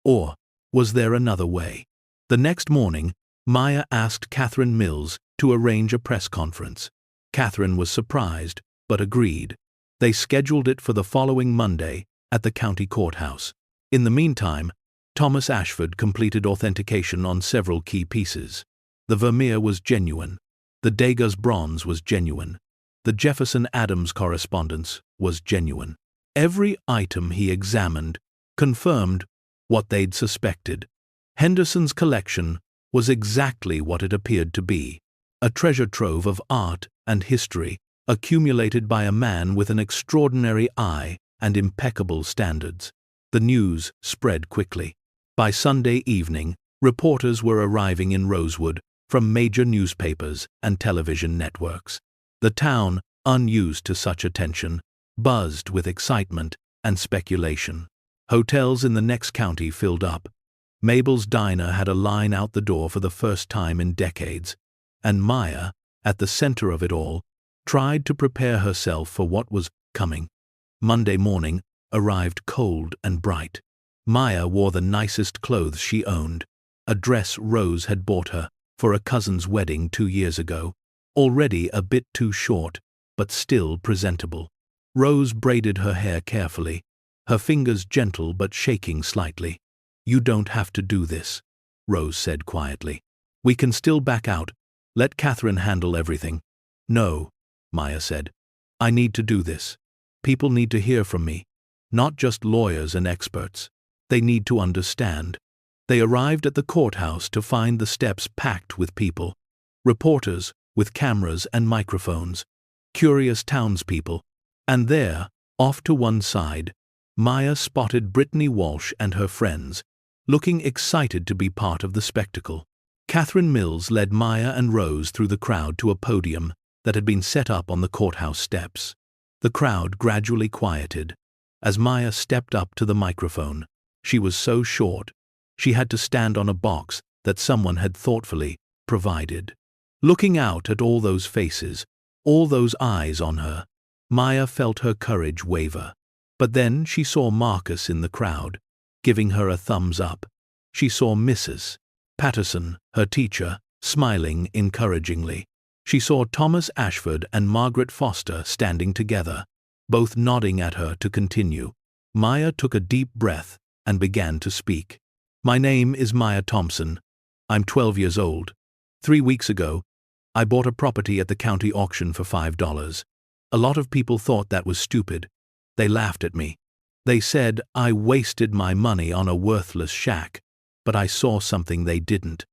Or was there another way? The next morning, Maya asked Catherine Mills to arrange a press conference. Catherine was surprised, but agreed. They scheduled it for the following Monday at the county courthouse. In the meantime, Thomas Ashford completed authentication on several key pieces. The Vermeer was genuine. The Degas bronze was genuine. The Jefferson Adams correspondence was genuine. Every item he examined confirmed what they'd suspected. Henderson's collection was exactly what it appeared to be, a treasure trove of art and history accumulated by a man with an extraordinary eye and impeccable standards. The news spread quickly. By Sunday evening, reporters were arriving in Rosewood from major newspapers and television networks. The town, unused to such attention, buzzed with excitement and speculation. Hotels in the next county filled up. Mabel's Diner had a line out the door for the first time in decades, and Maya, at the center of it all, tried to prepare herself for what was coming. Monday morning arrived cold and bright. Maya wore the nicest clothes she owned, a dress Rose had bought her for a cousin's wedding 2 years ago, already a bit too short, but still presentable. Rose braided her hair carefully, her fingers gentle but shaking slightly. "You don't have to do this," Rose said quietly. "We can still back out. Let Catherine handle everything." "No," Maya said. "I need to do this. People need to hear from me, not just lawyers and experts. They need to understand." They arrived at the courthouse to find the steps packed with people, reporters with cameras and microphones, curious townspeople, and there, off to one side, Maya spotted Brittany Walsh and her friends, looking excited to be part of the spectacle. Catherine Mills led Maya and Rose through the crowd to a podium that had been set up on the courthouse steps. The crowd gradually quieted as Maya stepped up to the microphone. She was so short, she had to stand on a box that someone had thoughtfully provided. Looking out at all those faces, all those eyes on her, Maya felt her courage waver. But then she saw Marcus in the crowd, giving her a thumbs up. She saw Mrs. Patterson, her teacher, smiling encouragingly. She saw Thomas Ashford and Margaret Foster standing together, both nodding at her to continue. Maya took a deep breath and began to speak. "My name is Maya Thompson. I'm 12 years old. 3 weeks ago, I bought a property at the county auction for $5. A lot of people thought that was stupid. They laughed at me. They said I wasted my money on a worthless shack, but I saw something they didn't.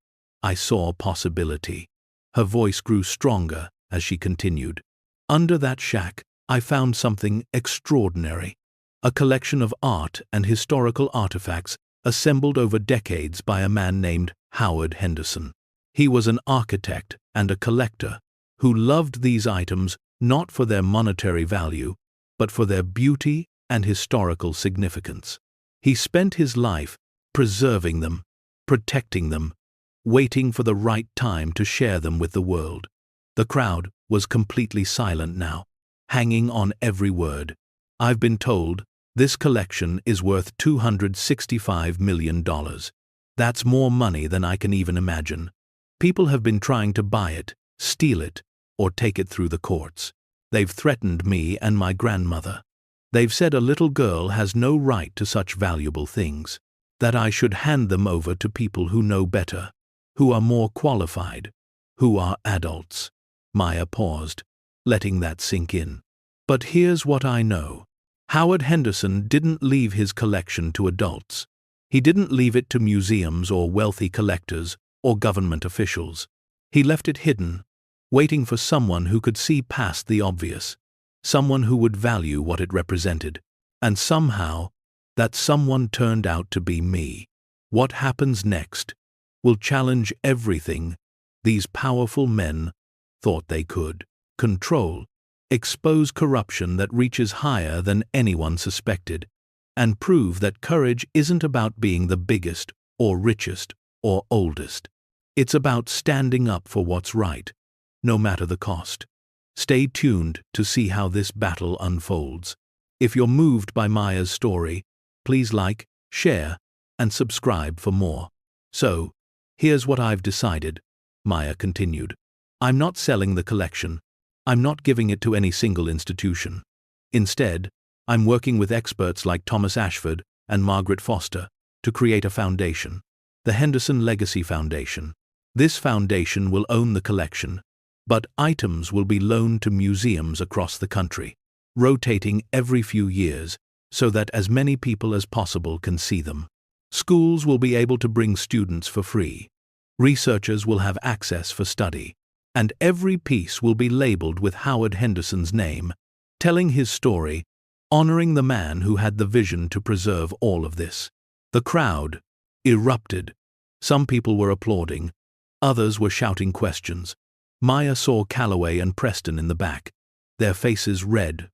I saw possibility. Her voice grew stronger as she continued. Under that shack, I found something extraordinary. A collection of art and historical artifacts assembled over decades by a man named Howard Henderson. He was an architect and a collector who loved these items not for their monetary value, but for their beauty and historical significance. He spent his life preserving them, protecting them, waiting for the right time to share them with the world. The crowd was completely silent now, hanging on every word. I've been told this collection is worth $265 million. That's more money than I can even imagine. People have been trying to buy it, steal it, or take it through the courts. They've threatened me and my grandmother. They've said a little girl has no right to such valuable things, that I should hand them over to people who know better, who are more qualified, who are adults. Maya paused, letting that sink in. But here's what I know. Howard Henderson didn't leave his collection to adults. He didn't leave it to museums or wealthy collectors or government officials. He left it hidden, waiting for someone who could see past the obvious, someone who would value what it represented. And somehow, that someone turned out to be me. What happens next will challenge everything these powerful men thought they could control, expose corruption that reaches higher than anyone suspected, and prove that courage isn't about being the biggest or richest or oldest. It's about standing up for what's right, no matter the cost. Stay tuned to see how this battle unfolds. If you're moved by Maya's story, please like, share, and subscribe for more. So, here's what I've decided, Maya continued. I'm not selling the collection. I'm not giving it to any single institution. Instead, I'm working with experts like Thomas Ashford and Margaret Foster to create a foundation, the Henderson Legacy Foundation. This foundation will own the collection, but items will be loaned to museums across the country, rotating every few years so that as many people as possible can see them. Schools will be able to bring students for free. Researchers will have access for study, and every piece will be labeled with Howard Henderson's name, telling his story, honoring the man who had the vision to preserve all of this. The crowd erupted. Some people were applauding, others were shouting questions. Maya saw Calloway and Preston in the back, their faces red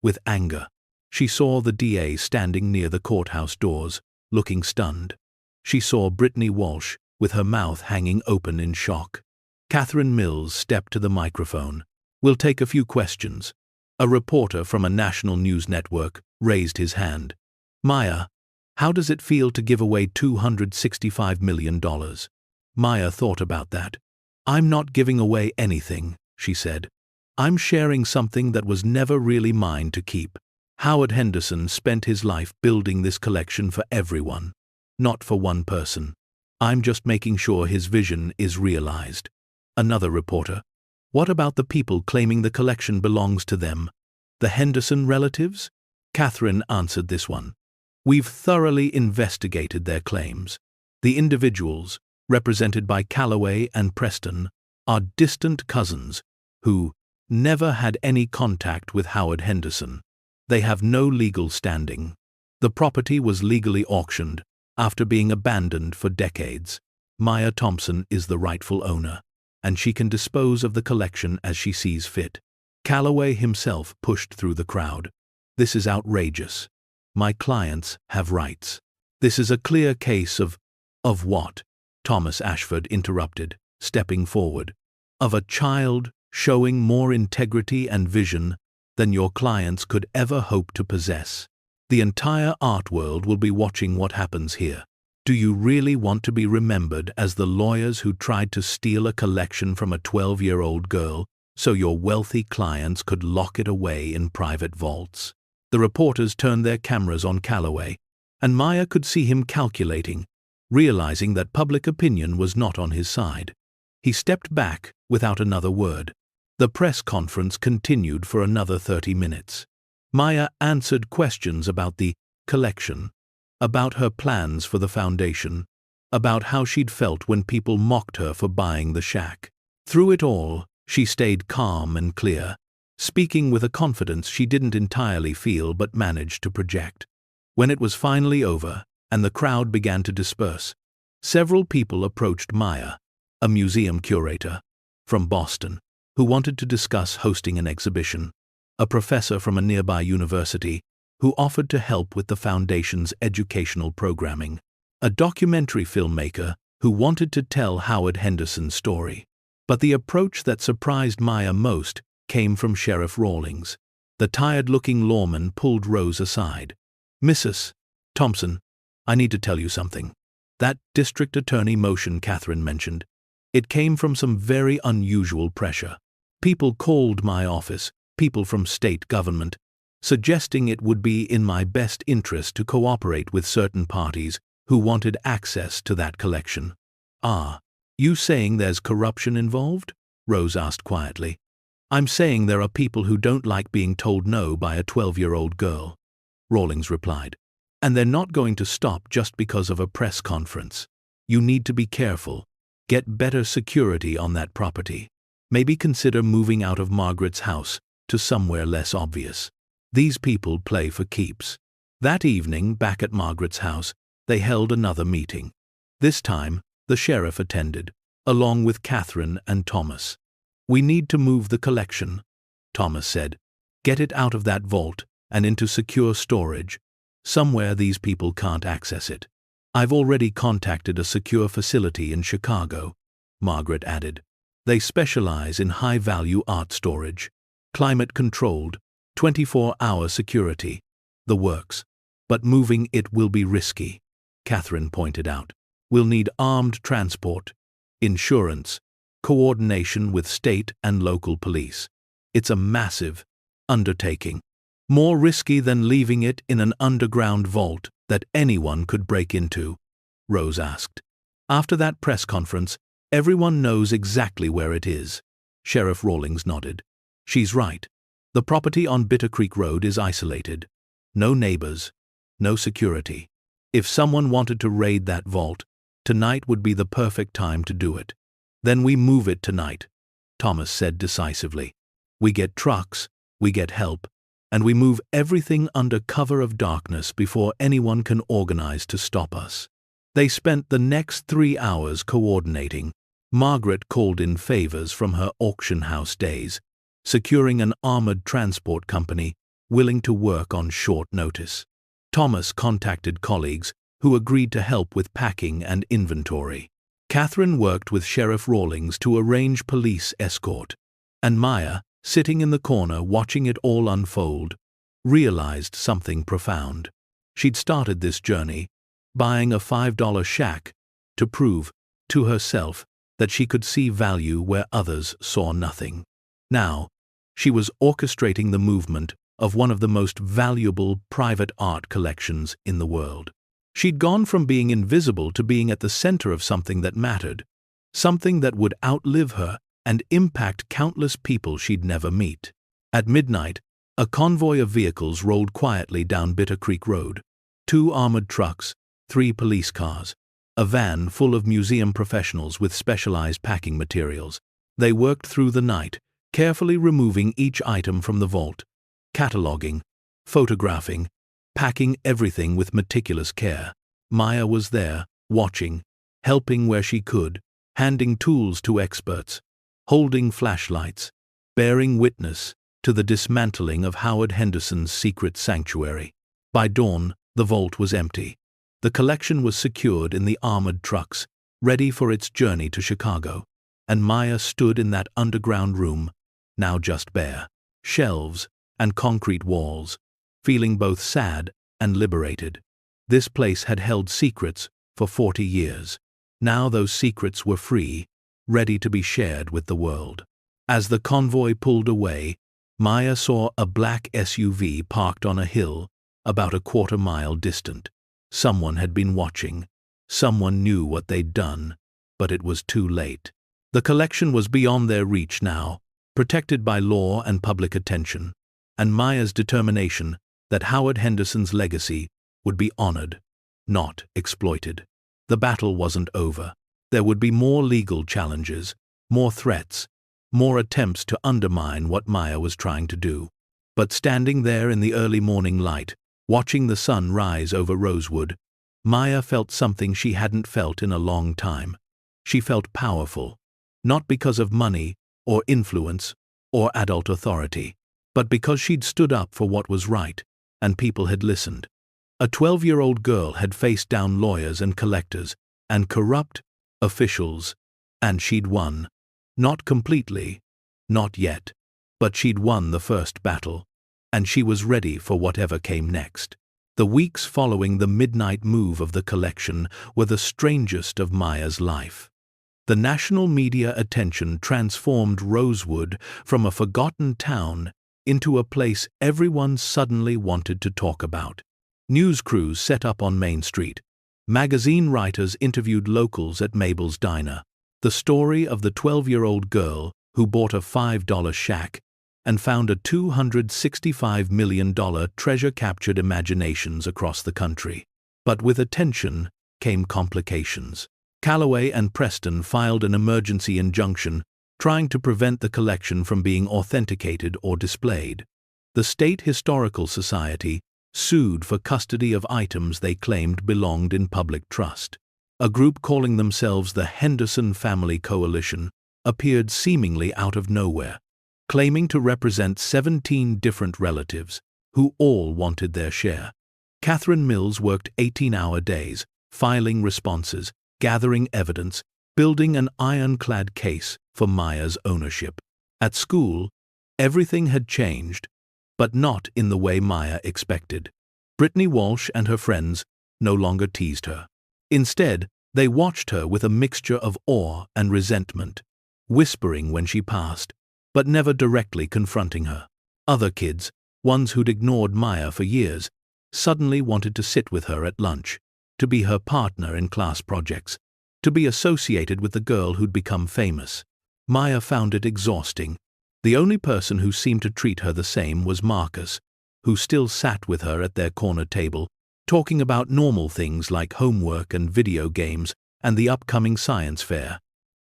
with anger. She saw the DA standing near the courthouse doors, looking stunned. She saw Brittany Walsh with her mouth hanging open in shock. Catherine Mills stepped to the microphone. "We'll take a few questions." A reporter from a national news network raised his hand. "Maya, how does it feel to give away $265 million? Maya thought about that. "I'm not giving away anything," she said. "I'm sharing something that was never really mine to keep. Howard Henderson spent his life building this collection for everyone, not for one person. I'm just making sure his vision is realized." Another reporter: "What about the people claiming the collection belongs to them? The Henderson relatives?" Catherine answered this one. "We've thoroughly investigated their claims. The individuals, represented by Calloway and Preston, are distant cousins who never had any contact with Howard Henderson. They have no legal standing. The property was legally auctioned after being abandoned for decades. Maya Thompson is the rightful owner, and she can dispose of the collection as she sees fit." Calloway himself pushed through the crowd. "This is outrageous. My clients have rights." "This is a clear case of what?" Thomas Ashford interrupted, stepping forward. "Of a child showing more integrity and vision than your clients could ever hope to possess. The entire art world will be watching what happens here. Do you really want to be remembered as the lawyers who tried to steal a collection from a 12-year-old girl so your wealthy clients could lock it away in private vaults?" The reporters turned their cameras on Calloway, and Maya could see him calculating, realizing that public opinion was not on his side. He stepped back without another word. The press conference continued for another 30 minutes. Maya answered questions about the collection, about her plans for the foundation, about how she'd felt when people mocked her for buying the shack. Through it all, she stayed calm and clear, speaking with a confidence she didn't entirely feel but managed to project. When it was finally over, and the crowd began to disperse, several people approached Maya, a museum curator from Boston, who wanted to discuss hosting an exhibition, a professor from a nearby university who offered to help with the foundation's educational programming, a documentary filmmaker who wanted to tell Howard Henderson's story. But the approach that surprised Maya most came from Sheriff Rawlings. The tired-looking lawman pulled Rose aside. "Mrs. Thompson, I need to tell you something." That district attorney motion Catherine mentioned. It came from some very unusual pressure. People called my office, people from state government, suggesting it would be in my best interest to cooperate with certain parties who wanted access to that collection. "Ah, you saying there's corruption involved?" Rose asked quietly. "I'm saying there are people who don't like being told no by a 12-year-old girl," Rawlings replied. "And they're not going to stop just because of a press conference. You need to be careful. Get better security on that property. Maybe consider moving out of Margaret's house to somewhere less obvious. These people play for keeps." That evening, back at Margaret's house, they held another meeting. This time, the sheriff attended, along with Catherine and Thomas. "We need to move the collection," Thomas said. "Get it out of that vault and into secure storage, somewhere these people can't access it." "I've already contacted a secure facility in Chicago," Margaret added. "They specialize in high-value art storage, climate-controlled, 24-hour security, the works. But moving it will be risky," Catherine pointed out. "We'll need armed transport, insurance, coordination with state and local police. It's a massive undertaking. More risky than leaving it in an underground vault that anyone could break into," Rose asked. "After that press conference, everyone knows exactly where it is." Sheriff Rawlings nodded. "She's right. The property on Bitter Creek Road is isolated. No neighbors, no security. If someone wanted to raid that vault, tonight would be the perfect time to do it." "Then we move it tonight," Thomas said decisively. "We get trucks, we get help, and we move everything under cover of darkness before anyone can organize to stop us." They spent the next 3 hours coordinating. Margaret called in favors from her auction house days, securing an armored transport company willing to work on short notice. Thomas contacted colleagues who agreed to help with packing and inventory. Catherine worked with Sheriff Rawlings to arrange police escort, and Maya, sitting in the corner watching it all unfold, realized something profound. She'd started this journey, buying a $5 shack, to prove, to herself, that she could see value where others saw nothing. Now, she was orchestrating the movement of one of the most valuable private art collections in the world. She'd gone from being invisible to being at the center of something that mattered, something that would outlive her and impact countless people she'd never meet. At midnight, a convoy of vehicles rolled quietly down Bitter Creek Road. 2 armored trucks, 3 police cars, a van full of museum professionals with specialized packing materials. They worked through the night, carefully removing each item from the vault, cataloging, photographing, packing everything with meticulous care. Maya was there, watching, helping where she could, handing tools to experts, holding flashlights, bearing witness to the dismantling of Howard Henderson's secret sanctuary. By dawn, the vault was empty. The collection was secured in the armored trucks, ready for its journey to Chicago, and Maya stood in that underground room, now just bare, shelves and concrete walls, feeling both sad and liberated. This place had held secrets for 40 years. Now those secrets were free, ready to be shared with the world. As the convoy pulled away, Maya saw a black SUV parked on a hill about a quarter-mile distant. Someone had been watching. Someone knew what they'd done, but it was too late. The collection was beyond their reach now, protected by law and public attention, and Maya's determination that Howard Henderson's legacy would be honored, not exploited. The battle wasn't over. There would be more legal challenges, more threats, more attempts to undermine what Maya was trying to do. But standing there in the early morning light, watching the sun rise over Rosewood, Maya felt something she hadn't felt in a long time. She felt powerful, not because of money or influence or adult authority, but because she'd stood up for what was right, and people had listened. A 12-year-old girl had faced down lawyers and collectors and corrupt officials, and she'd won. Not completely, not yet, but she'd won the first battle, and she was ready for whatever came next. The weeks following the midnight move of the collection were the strangest of Maya's life. The national media attention transformed Rosewood from a forgotten town into a place everyone suddenly wanted to talk about. News crews set up on Main Street. Magazine writers interviewed locals at Mabel's Diner. The story of the 12-year-old girl who bought a $5 shack and found a $265 million treasure captured imaginations across the country. But with attention came complications. Calloway and Preston filed an emergency injunction trying to prevent the collection from being authenticated or displayed. The State Historical Society sued for custody of items they claimed belonged in public trust. A group calling themselves the Henderson Family Coalition appeared seemingly out of nowhere, claiming to represent 17 different relatives who all wanted their share. Catherine Mills worked 18-hour days, filing responses, gathering evidence, building an ironclad case for Maya's ownership. At school, everything had changed, but not in the way Maya expected. Brittany Walsh and her friends no longer teased her. Instead, they watched her with a mixture of awe and resentment, whispering when she passed, but never directly confronting her. Other kids, ones who'd ignored Maya for years, suddenly wanted to sit with her at lunch, to be her partner in class projects, to be associated with the girl who'd become famous. Maya found it exhausting. The only person who seemed to treat her the same was Marcus, who still sat with her at their corner table, talking about normal things like homework and video games and the upcoming science fair.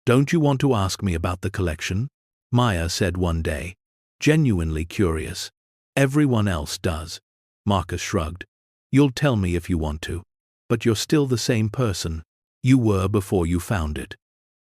"Don't you want to ask me about the collection?" Maya said one day, genuinely curious. "Everyone else does." Marcus shrugged. "You'll tell me if you want to. But you're still the same person you were before you found it.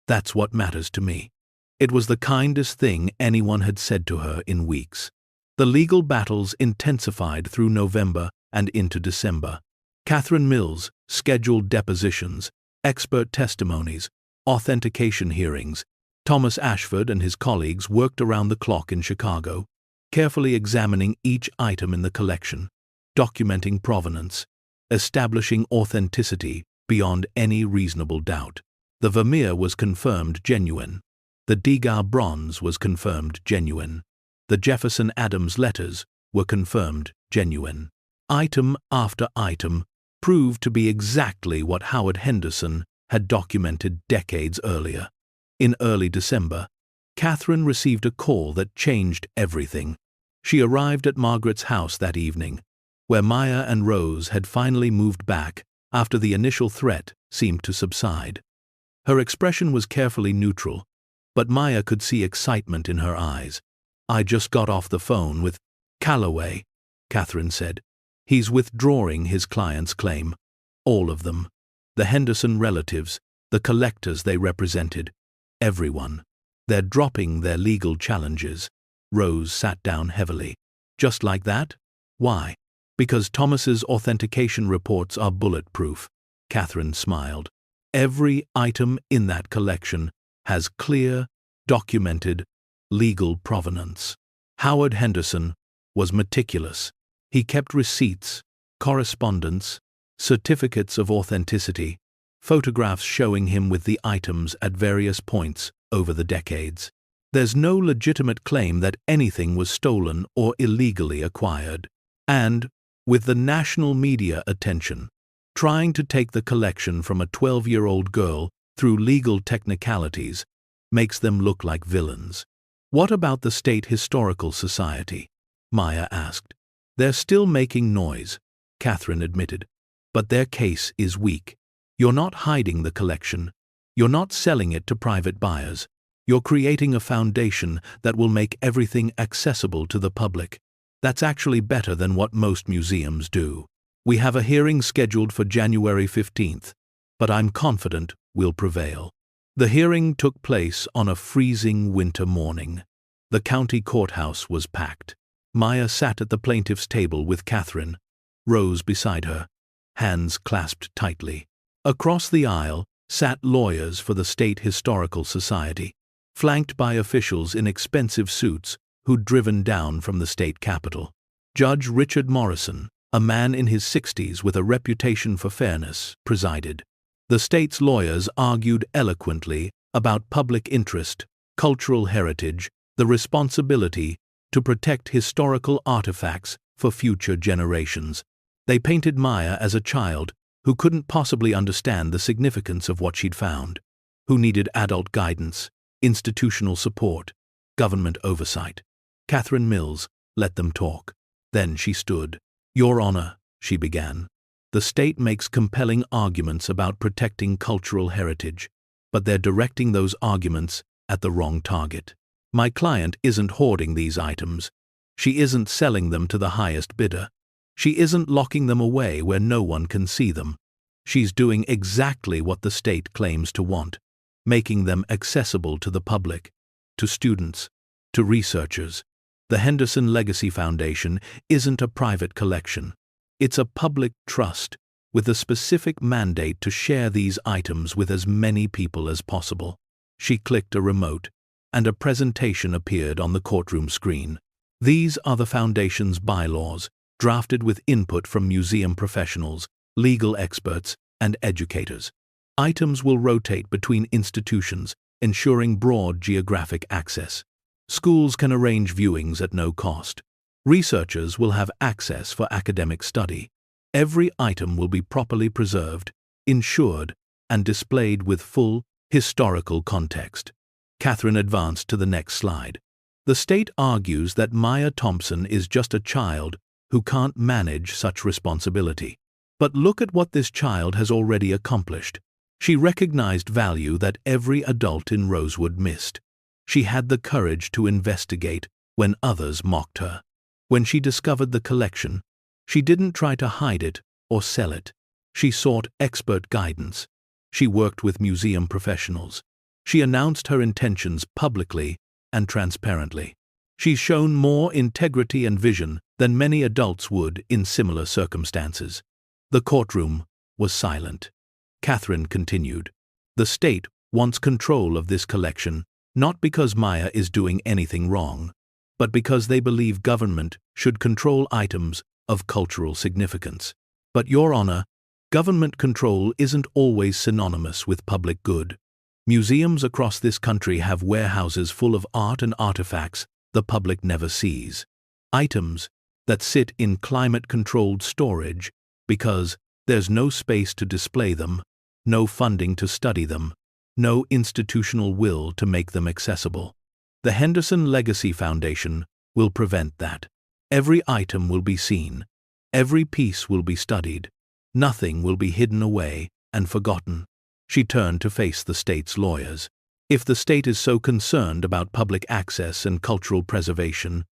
That's what matters to me." It was the kindest thing anyone had said to her in weeks. The legal battles intensified through November and into December. Catherine Mills scheduled depositions, expert testimonies, authentication hearings. Thomas Ashford and his colleagues worked around the clock in Chicago, carefully examining each item in the collection, documenting provenance, establishing authenticity beyond any reasonable doubt. The Vermeer was confirmed genuine. The Degas bronze was confirmed genuine. The Jefferson Adams letters were confirmed genuine. Item after item proved to be exactly what Howard Henderson had documented decades earlier. In early December, Catherine received a call that changed everything. She arrived at Margaret's house that evening, where Maya and Rose had finally moved back after the initial threat seemed to subside. Her expression was carefully neutral, but Maya could see excitement in her eyes. "I just got off the phone with Calloway," Catherine said. "He's withdrawing his client's claim. All of them. The Henderson relatives, the collectors they represented, everyone. They're dropping their legal challenges." Rose sat down heavily. "Just like that? Why?" "Because Thomas's authentication reports are bulletproof," Catherine smiled. "Every item in that collection has clear, documented, legal provenance. Howard Henderson was meticulous. He kept receipts, correspondence, certificates of authenticity, photographs showing him with the items at various points over the decades. There's no legitimate claim that anything was stolen or illegally acquired. And, with the national media attention, trying to take the collection from a 12-year-old girl through legal technicalities makes them look like villains." "What about the State Historical Society?" Maya asked. "They're still making noise," Catherine admitted. But their case is weak. You're not hiding the collection. You're not selling it to private buyers. You're creating a foundation that will make everything accessible to the public. That's actually better than what most museums do. We have a hearing scheduled for January 15th, but I'm confident we'll prevail. The hearing took place on a freezing winter morning. The county courthouse was packed. Maya sat at the plaintiff's table with Catherine, Rose beside her, hands clasped tightly. Across the aisle sat lawyers for the State Historical Society, flanked by officials in expensive suits who'd driven down from the state capitol. Judge Richard Morrison, a man in his 60s with a reputation for fairness, presided. The state's lawyers argued eloquently about public interest, cultural heritage, the responsibility to protect historical artifacts for future generations. They painted Maya as a child who couldn't possibly understand the significance of what she'd found, who needed adult guidance, institutional support, government oversight. Catherine Mills let them talk. Then she stood. "Your Honor," she began, "the state makes compelling arguments about protecting cultural heritage, but they're directing those arguments at the wrong target. My client isn't hoarding these items. She isn't selling them to the highest bidder. She isn't locking them away where no one can see them. She's doing exactly what the state claims to want, making them accessible to the public, to students, to researchers. The Henderson Legacy Foundation isn't a private collection. It's a public trust with a specific mandate to share these items with as many people as possible." She clicked a remote, and a presentation appeared on the courtroom screen. "These are the Foundation's bylaws, drafted with input from museum professionals, legal experts, and educators. Items will rotate between institutions, ensuring broad geographic access. Schools can arrange viewings at no cost. Researchers will have access for academic study. Every item will be properly preserved, insured, and displayed with full historical context." Catherine advanced to the next slide. "The state argues that Maya Thompson is just a child who can't manage such responsibility. But look at what this child has already accomplished. She recognized value that every adult in Rosewood missed. She had the courage to investigate when others mocked her. When she discovered the collection, she didn't try to hide it or sell it. She sought expert guidance. She worked with museum professionals. She announced her intentions publicly and transparently. She's shown more integrity and vision than many adults would in similar circumstances." The courtroom was silent. Catherine continued, "The state wants control of this collection, not because Maya is doing anything wrong, but because they believe government should control items of cultural significance. But, Your Honor, government control isn't always synonymous with public good. Museums across this country have warehouses full of art and artifacts the public never sees. Items that sit in climate-controlled storage because there's no space to display them, no funding to study them, no institutional will to make them accessible. The Henderson Legacy Foundation will prevent that. Every item will be seen. Every piece will be studied. Nothing will be hidden away and forgotten." She turned to face the state's lawyers. "If the state is so concerned about public access and cultural preservation,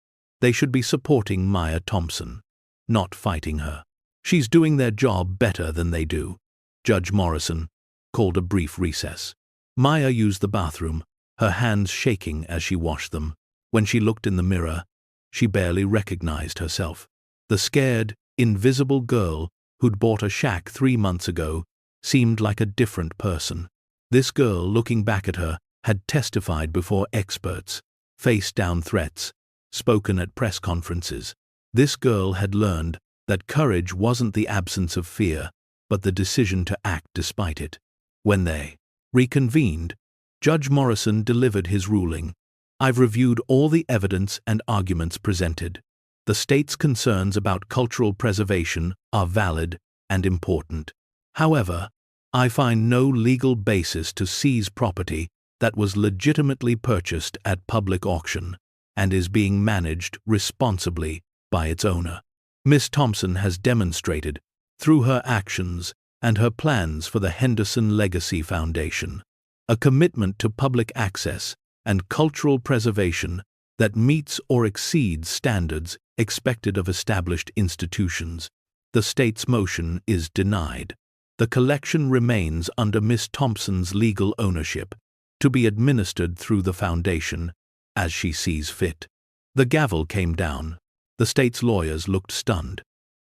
they should be supporting Maya Thompson, not fighting her. She's doing their job better than they do." Judge Morrison called a brief recess. Maya used the bathroom, her hands shaking as she washed them. When she looked in the mirror, she barely recognized herself. The scared, invisible girl who'd bought a shack 3 months ago seemed like a different person. This girl, looking back at her, had testified before experts, faced down threats, spoken at press conferences. This girl had learned that courage wasn't the absence of fear, but the decision to act despite it. When they reconvened, Judge Morrison delivered his ruling. "I've reviewed all the evidence and arguments presented. The state's concerns about cultural preservation are valid and important. However, I find no legal basis to seize property that was legitimately purchased at public auction and is being managed responsibly by its owner. Miss Thompson has demonstrated through her actions and her plans for the Henderson Legacy Foundation, a commitment to public access and cultural preservation that meets or exceeds standards expected of established institutions. The state's motion is denied. The collection remains under Miss Thompson's legal ownership, to be administered through the foundation as she sees fit. The gavel came down. The state's lawyers looked stunned.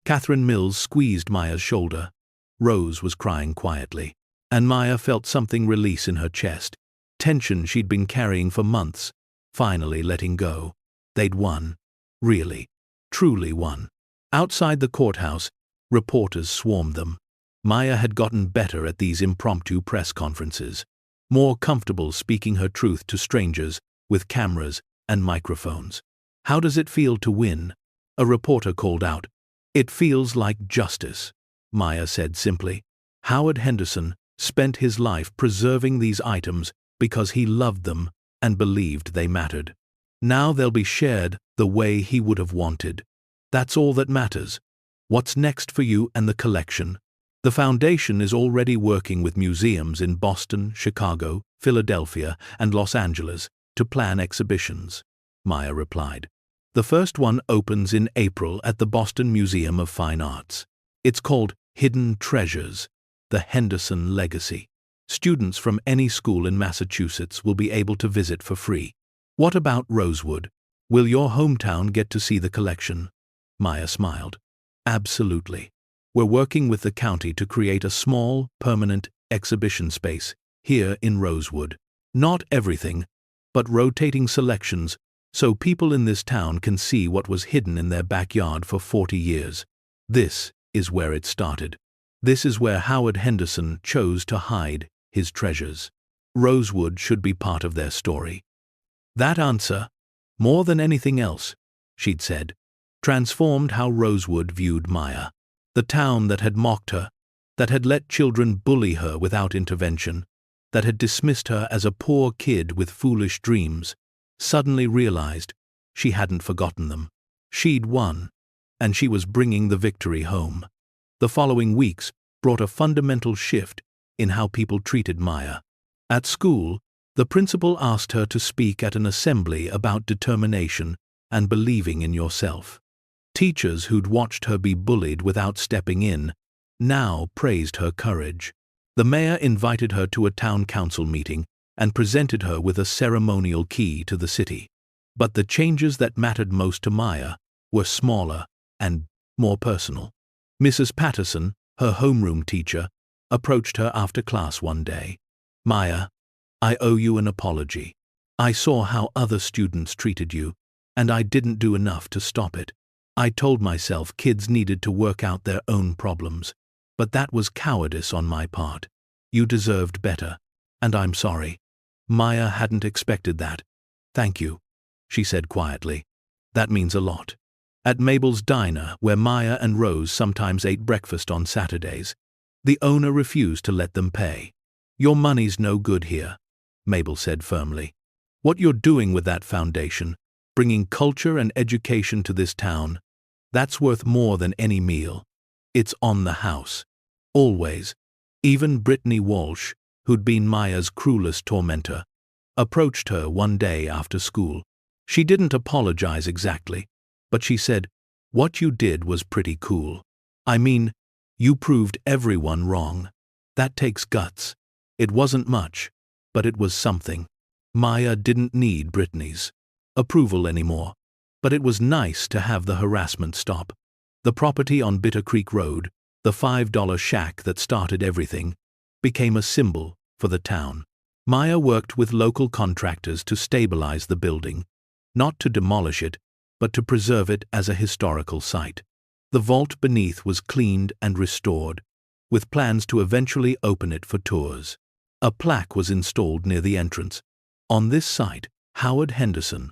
Catherine Mills squeezed Maya's shoulder. Rose was crying quietly, and Maya felt something release in her chest, tension she'd been carrying for months, finally letting go. They'd won. Really, truly won. Outside the courthouse, reporters swarmed them. Maya had gotten better at these impromptu press conferences, more comfortable speaking her truth to strangers with cameras and microphones. "How does it feel to win?" a reporter called out. "It feels like justice," Maya said simply. Howard Henderson spent his life preserving these items because he loved them and believed they mattered. Now they'll be shared the way he would have wanted. That's all that matters. What's next for you and the collection? The foundation is already working with museums in Boston, Chicago, Philadelphia, and Los Angeles to plan exhibitions, Maya replied. The first one opens in April at the Boston Museum of Fine Arts. It's called Hidden Treasures, the Henderson Legacy. Students from any school in Massachusetts will be able to visit for free. What about Rosewood? Will your hometown get to see the collection? Maya smiled. Absolutely. We're working with the county to create a small, permanent exhibition space here in Rosewood. Not everything, but rotating selections so people in this town can see what was hidden in their backyard for 40 years. This is where it started. This is where Howard Henderson chose to hide his treasures. Rosewood should be part of their story. That answer, more than anything else, she'd said, transformed how Rosewood viewed Maya. The town that had mocked her, that had let children bully her without intervention, that had dismissed her as a poor kid with foolish dreams, suddenly realized she hadn't forgotten them. She'd won, and she was bringing the victory home. The following weeks brought a fundamental shift in how people treated Maya. At school, the principal asked her to speak at an assembly about determination and believing in yourself. Teachers who'd watched her be bullied without stepping in now praised her courage. The mayor invited her to a town council meeting and presented her with a ceremonial key to the city. But the changes that mattered most to Maya were smaller and more personal. Mrs. Patterson, her homeroom teacher, approached her after class one day. "Maya, I owe you an apology. I saw how other students treated you, and I didn't do enough to stop it. I told myself kids needed to work out their own problems, but that was cowardice on my part. You deserved better, and I'm sorry." Maya hadn't expected that. "Thank you," she said quietly. "That means a lot." At Mabel's diner, where Maya and Rose sometimes ate breakfast on Saturdays, the owner refused to let them pay. "Your money's no good here," Mabel said firmly. "What you're doing with that foundation, bringing culture and education to this town, that's worth more than any meal. It's on the house. Always." Even Brittany Walsh, who'd been Maya's cruelest tormentor, approached her one day after school. She didn't apologize exactly, but she said, "What you did was pretty cool. I mean, you proved everyone wrong. That takes guts." It wasn't much, but it was something. Maya didn't need Brittany's approval anymore, but it was nice to have the harassment stop. The property on Bitter Creek Road, the $5 shack that started everything, became a symbol for the town. Maya worked with local contractors to stabilize the building, not to demolish it, but to preserve it as a historical site. The vault beneath was cleaned and restored, with plans to eventually open it for tours. A plaque was installed near the entrance. On this site, Howard Henderson,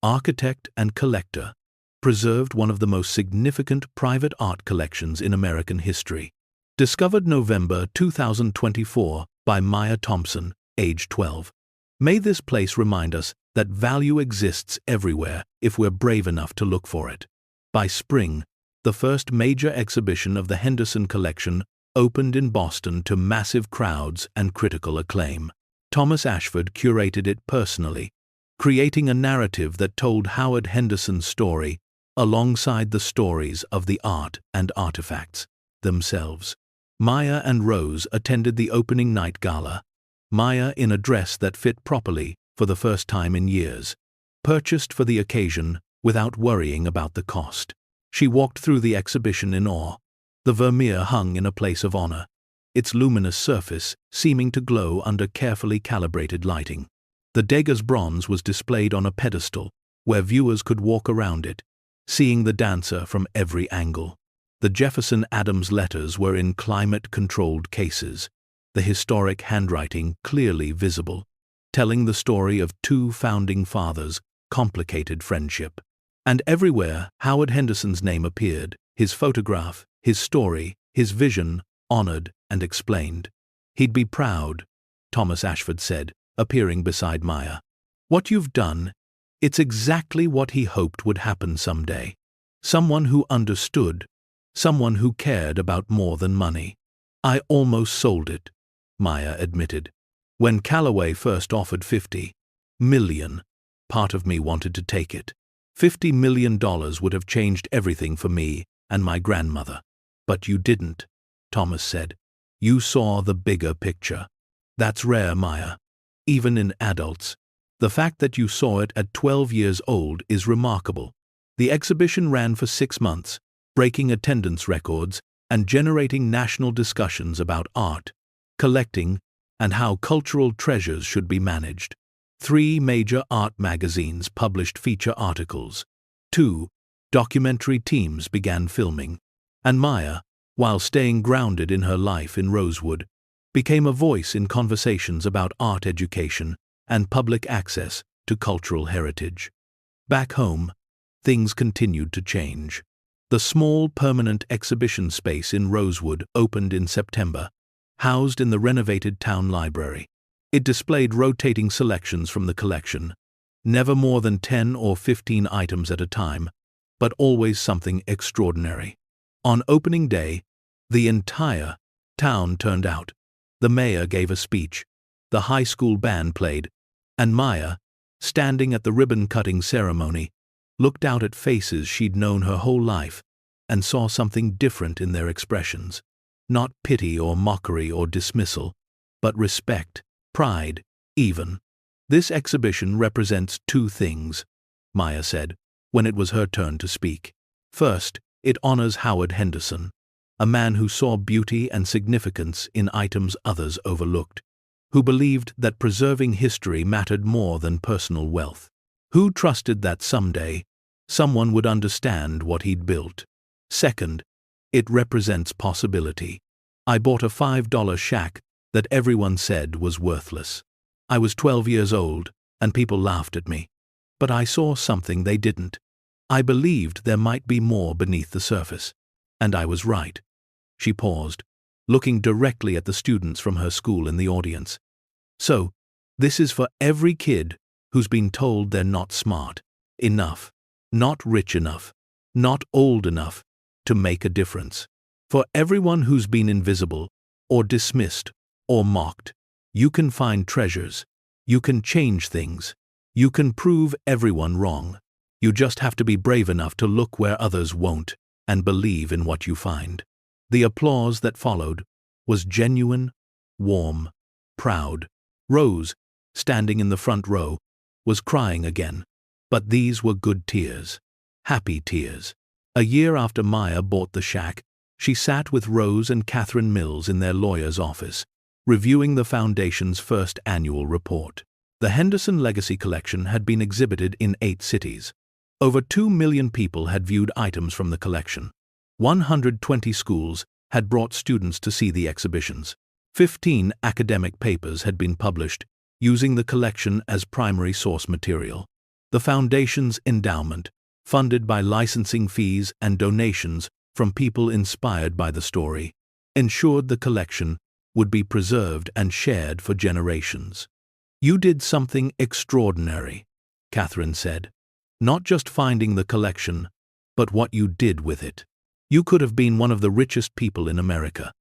architect and collector, preserved one of the most significant private art collections in American history. Discovered November 2024 by Maya Thompson, age 12. May this place remind us that value exists everywhere if we're brave enough to look for it. By spring, the first major exhibition of the Henderson collection opened in Boston to massive crowds and critical acclaim. Thomas Ashford curated it personally, creating a narrative that told Howard Henderson's story alongside the stories of the art and artifacts themselves. Maya and Rose attended the opening night gala, Maya in a dress that fit properly for the first time in years, purchased for the occasion without worrying about the cost. She walked through the exhibition in awe, the Vermeer hung in a place of honor, its luminous surface seeming to glow under carefully calibrated lighting. The Degas bronze was displayed on a pedestal where viewers could walk around it, seeing the dancer from every angle. The Jefferson Adams letters were in climate-controlled cases, the historic handwriting clearly visible, telling the story of two founding fathers' complicated friendship. And everywhere Howard Henderson's name appeared, his photograph, his story, his vision, honored and explained. "He'd be proud," Thomas Ashford said, appearing beside Maya. "What you've done, it's exactly what he hoped would happen someday. Someone who understood, someone who cared about more than money." "I almost sold it," Maya admitted. "When Callaway first offered $50 million, part of me wanted to take it. $50 million would have changed everything for me and my grandmother. But you didn't," Thomas said. "You saw the bigger picture. That's rare, Maya. Even in adults. The fact that you saw it at 12 years old is remarkable." The exhibition ran for 6 months, breaking attendance records and generating national discussions about art, collecting, and how cultural treasures should be managed. 3 major art magazines published feature articles. 2 documentary teams began filming. And Maya, while staying grounded in her life in Rosewood, became a voice in conversations about art education and public access to cultural heritage. Back home, things continued to change. The small permanent exhibition space in Rosewood opened in September, housed in the renovated town library. It displayed rotating selections from the collection, never more than 10 or 15 items at a time, but always something extraordinary. On opening day, the entire town turned out. The mayor gave a speech, the high school band played, and Maya, standing at the ribbon-cutting ceremony, looked out at faces she'd known her whole life and saw something different in their expressions. Not pity or mockery or dismissal, but respect, pride, even. "This exhibition represents 2 things," Maya said, when it was her turn to speak. "First, it honors Howard Henderson, a man who saw beauty and significance in items others overlooked, who believed that preserving history mattered more than personal wealth, who trusted that someday someone would understand what he'd built. Second, it represents possibility. I bought a $5 shack that everyone said was worthless. I was 12 years old, and people laughed at me. But I saw something they didn't. I believed there might be more beneath the surface. And I was right." She paused, looking directly at the students from her school in the audience. "So, this is for every kid who's been told they're not smart enough, not rich enough, not old enough to make a difference. For everyone who's been invisible, or dismissed, or mocked. You can find treasures. You can change things. You can prove everyone wrong. You just have to be brave enough to look where others won't and believe in what you find." The applause that followed was genuine, warm, proud. Rose, standing in the front row, was crying again, but these were good tears, happy tears. A year after Maya bought the shack, she sat with Rose and Catherine Mills in their lawyer's office, reviewing the Foundation's first annual report. The Henderson Legacy Collection had been exhibited in 8 cities. Over 2 million people had viewed items from the collection. 120 schools had brought students to see the exhibitions. 15 academic papers had been published, using the collection as primary source material. The Foundation's endowment, funded by licensing fees and donations from people inspired by the story, ensured the collection would be preserved and shared for generations. "You did something extraordinary," Catherine said. "Not just finding the collection, but what you did with it." You could have been one of the richest people in America.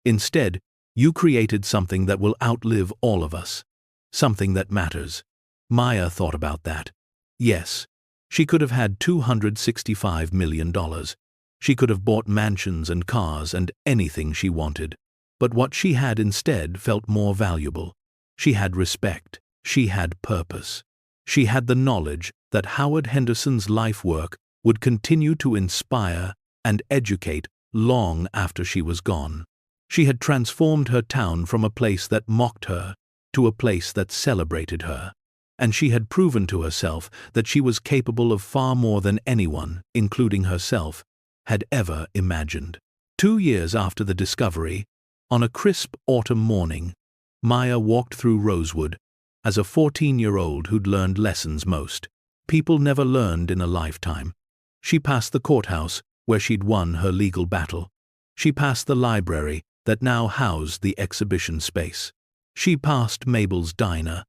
Instead, you created something that will outlive all of us. Something that matters. Maya thought about that. Yes, she could have had $265 million. She could have bought mansions and cars and anything she wanted. But what she had instead felt more valuable. She had respect. She had purpose. She had the knowledge that Howard Henderson's life work would continue to inspire and educate long after she was gone. She had transformed her town from a place that mocked her to a place that celebrated her. And she had proven to herself that she was capable of far more than anyone, including herself, had ever imagined. 2 years after the discovery, on a crisp autumn morning, Maya walked through Rosewood as a 14-year-old who'd learned lessons most people never learned in a lifetime. She passed the courthouse where she'd won her legal battle. She passed the library that now housed the exhibition space. She passed Mabel's diner,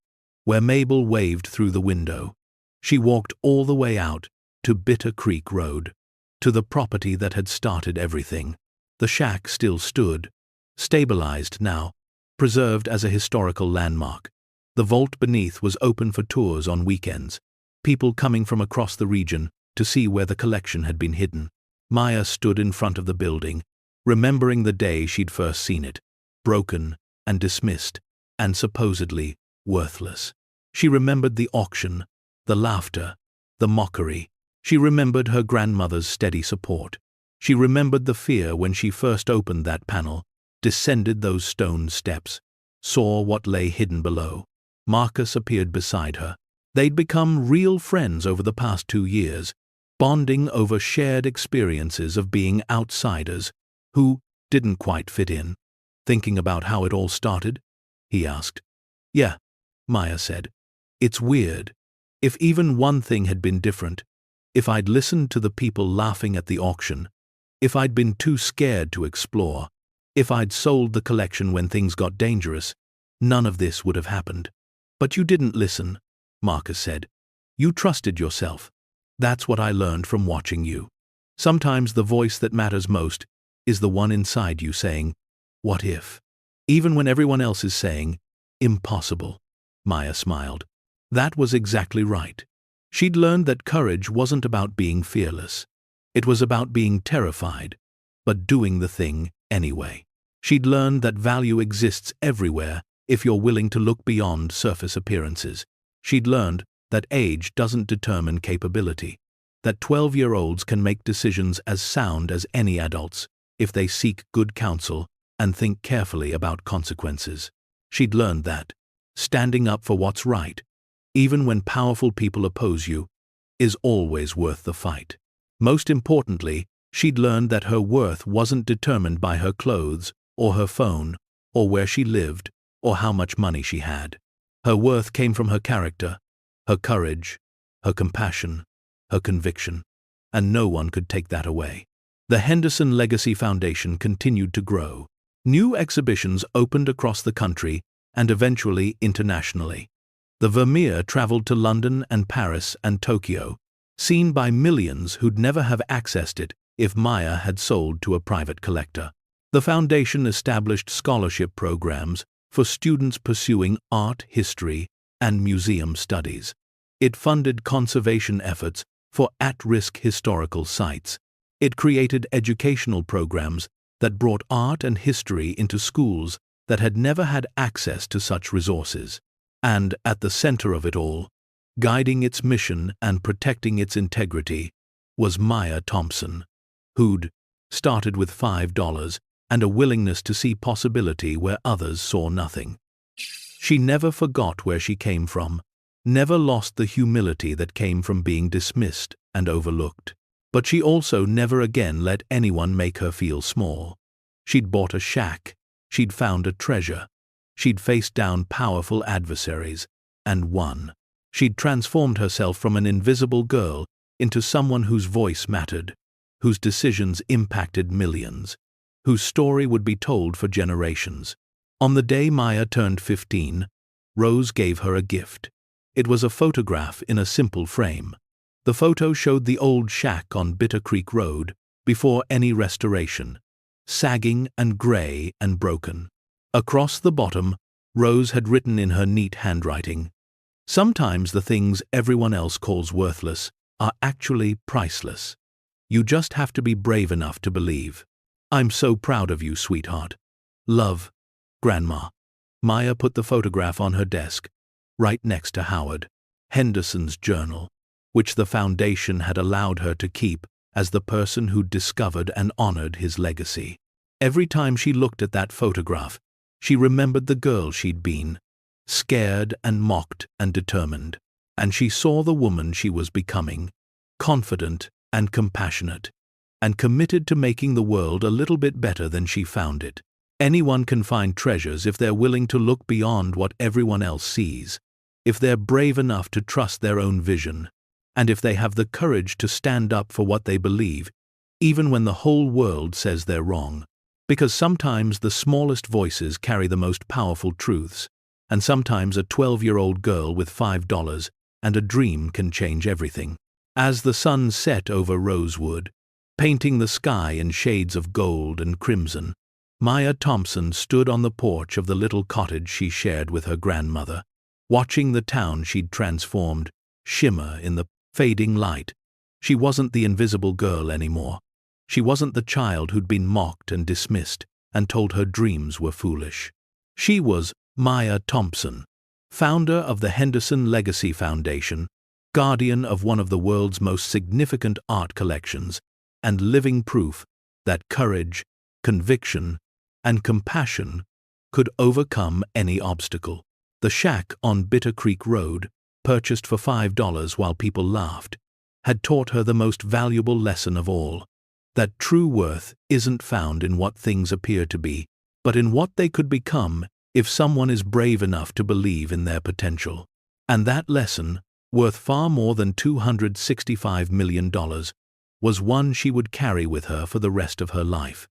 where Mabel waved through the window. She walked all the way out to Bitter Creek Road, to the property that had started everything. The shack still stood, stabilized now, preserved as a historical landmark. The vault beneath was open for tours on weekends, people coming from across the region to see where the collection had been hidden. Maya stood in front of the building, remembering the day she'd first seen it, broken and dismissed and supposedly worthless. She remembered the auction, the laughter, the mockery. She remembered her grandmother's steady support. She remembered the fear when she first opened that panel, descended those stone steps, saw what lay hidden below. Marcus appeared beside her. They'd become real friends over the past 2 years, bonding over shared experiences of being outsiders who didn't quite fit in. Thinking about how it all started? He asked. Yeah, Maya said. It's weird. If even one thing had been different, if I'd listened to the people laughing at the auction, if I'd been too scared to explore, if I'd sold the collection when things got dangerous, none of this would have happened. But you didn't listen, Marcus said. You trusted yourself. That's what I learned from watching you. Sometimes the voice that matters most is the one inside you saying, what if? Even when everyone else is saying, impossible. Maya smiled. That was exactly right. She'd learned that courage wasn't about being fearless. It was about being terrified, but doing the thing anyway. She'd learned that value exists everywhere if you're willing to look beyond surface appearances. She'd learned that age doesn't determine capability, that 12-year-olds can make decisions as sound as any adults if they seek good counsel and think carefully about consequences. She'd learned that standing up for what's right, even when powerful people oppose you, is always worth the fight. Most importantly, she'd learned that her worth wasn't determined by her clothes or her phone or where she lived or how much money she had. Her worth came from her character, her courage, her compassion, her conviction, and no one could take that away. The Henderson Legacy Foundation continued to grow. New exhibitions opened across the country and eventually internationally. The Vermeer traveled to London and Paris and Tokyo, seen by millions who'd never have accessed it if Maya had sold to a private collector. The foundation established scholarship programs for students pursuing art history and museum studies. It funded conservation efforts for at-risk historical sites. It created educational programs that brought art and history into schools that had never had access to such resources. And at the center of it all, guiding its mission and protecting its integrity, was Maya Thompson, who'd started with $5 and a willingness to see possibility where others saw nothing. She never forgot where she came from, never lost the humility that came from being dismissed and overlooked. But she also never again let anyone make her feel small. She'd bought a shack, she'd found a treasure, she'd faced down powerful adversaries, and won. She'd transformed herself from an invisible girl into someone whose voice mattered, whose decisions impacted millions, whose story would be told for generations. On the day Maya turned 15, Rose gave her a gift. It was a photograph in a simple frame. The photo showed the old shack on Bitter Creek Road, before any restoration, sagging and grey and broken. Across the bottom, Rose had written in her neat handwriting, "Sometimes the things everyone else calls worthless are actually priceless. You just have to be brave enough to believe. I'm so proud of you, sweetheart. Love, Grandma." Maya put the photograph on her desk, right next to Howard Henderson's journal, which the Foundation had allowed her to keep as the person who discovered and honored his legacy. Every time she looked at that photograph, she remembered the girl she'd been, scared and mocked and determined, and she saw the woman she was becoming, confident and compassionate, and committed to making the world a little bit better than she found it. Anyone can find treasures if they're willing to look beyond what everyone else sees, if they're brave enough to trust their own vision, and if they have the courage to stand up for what they believe, even when the whole world says they're wrong. Because sometimes the smallest voices carry the most powerful truths, and sometimes a 12-year-old girl with $5 and a dream can change everything. As the sun set over Rosewood, painting the sky in shades of gold and crimson, Maya Thompson stood on the porch of the little cottage she shared with her grandmother, watching the town she'd transformed shimmer in the fading light. She wasn't the invisible girl anymore. She wasn't the child who'd been mocked and dismissed and told her dreams were foolish. She was Maya Thompson, founder of the Henderson Legacy Foundation, guardian of one of the world's most significant art collections, and living proof that courage, conviction, and compassion could overcome any obstacle. The shack on Bitter Creek Road, purchased for $5 while people laughed, had taught her the most valuable lesson of all, that true worth isn't found in what things appear to be, but in what they could become if someone is brave enough to believe in their potential. And that lesson, worth far more than $265 million, was one she would carry with her for the rest of her life,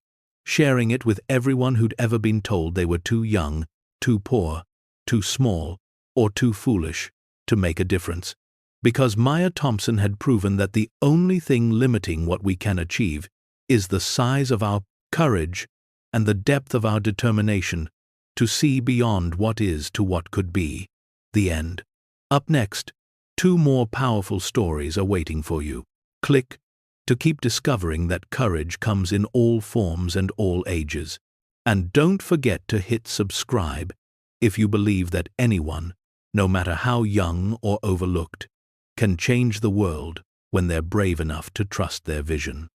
sharing it with everyone who'd ever been told they were too young, too poor, too small, or too foolish to make a difference. Because Maya Thompson had proven that the only thing limiting what we can achieve is the size of our courage and the depth of our determination to see beyond what is to what could be. The end. Up next, 2 more powerful stories are waiting for you. Click to keep discovering that courage comes in all forms and all ages. And don't forget to hit subscribe if you believe that anyone, no matter how young or overlooked, can change the world when they're brave enough to trust their vision.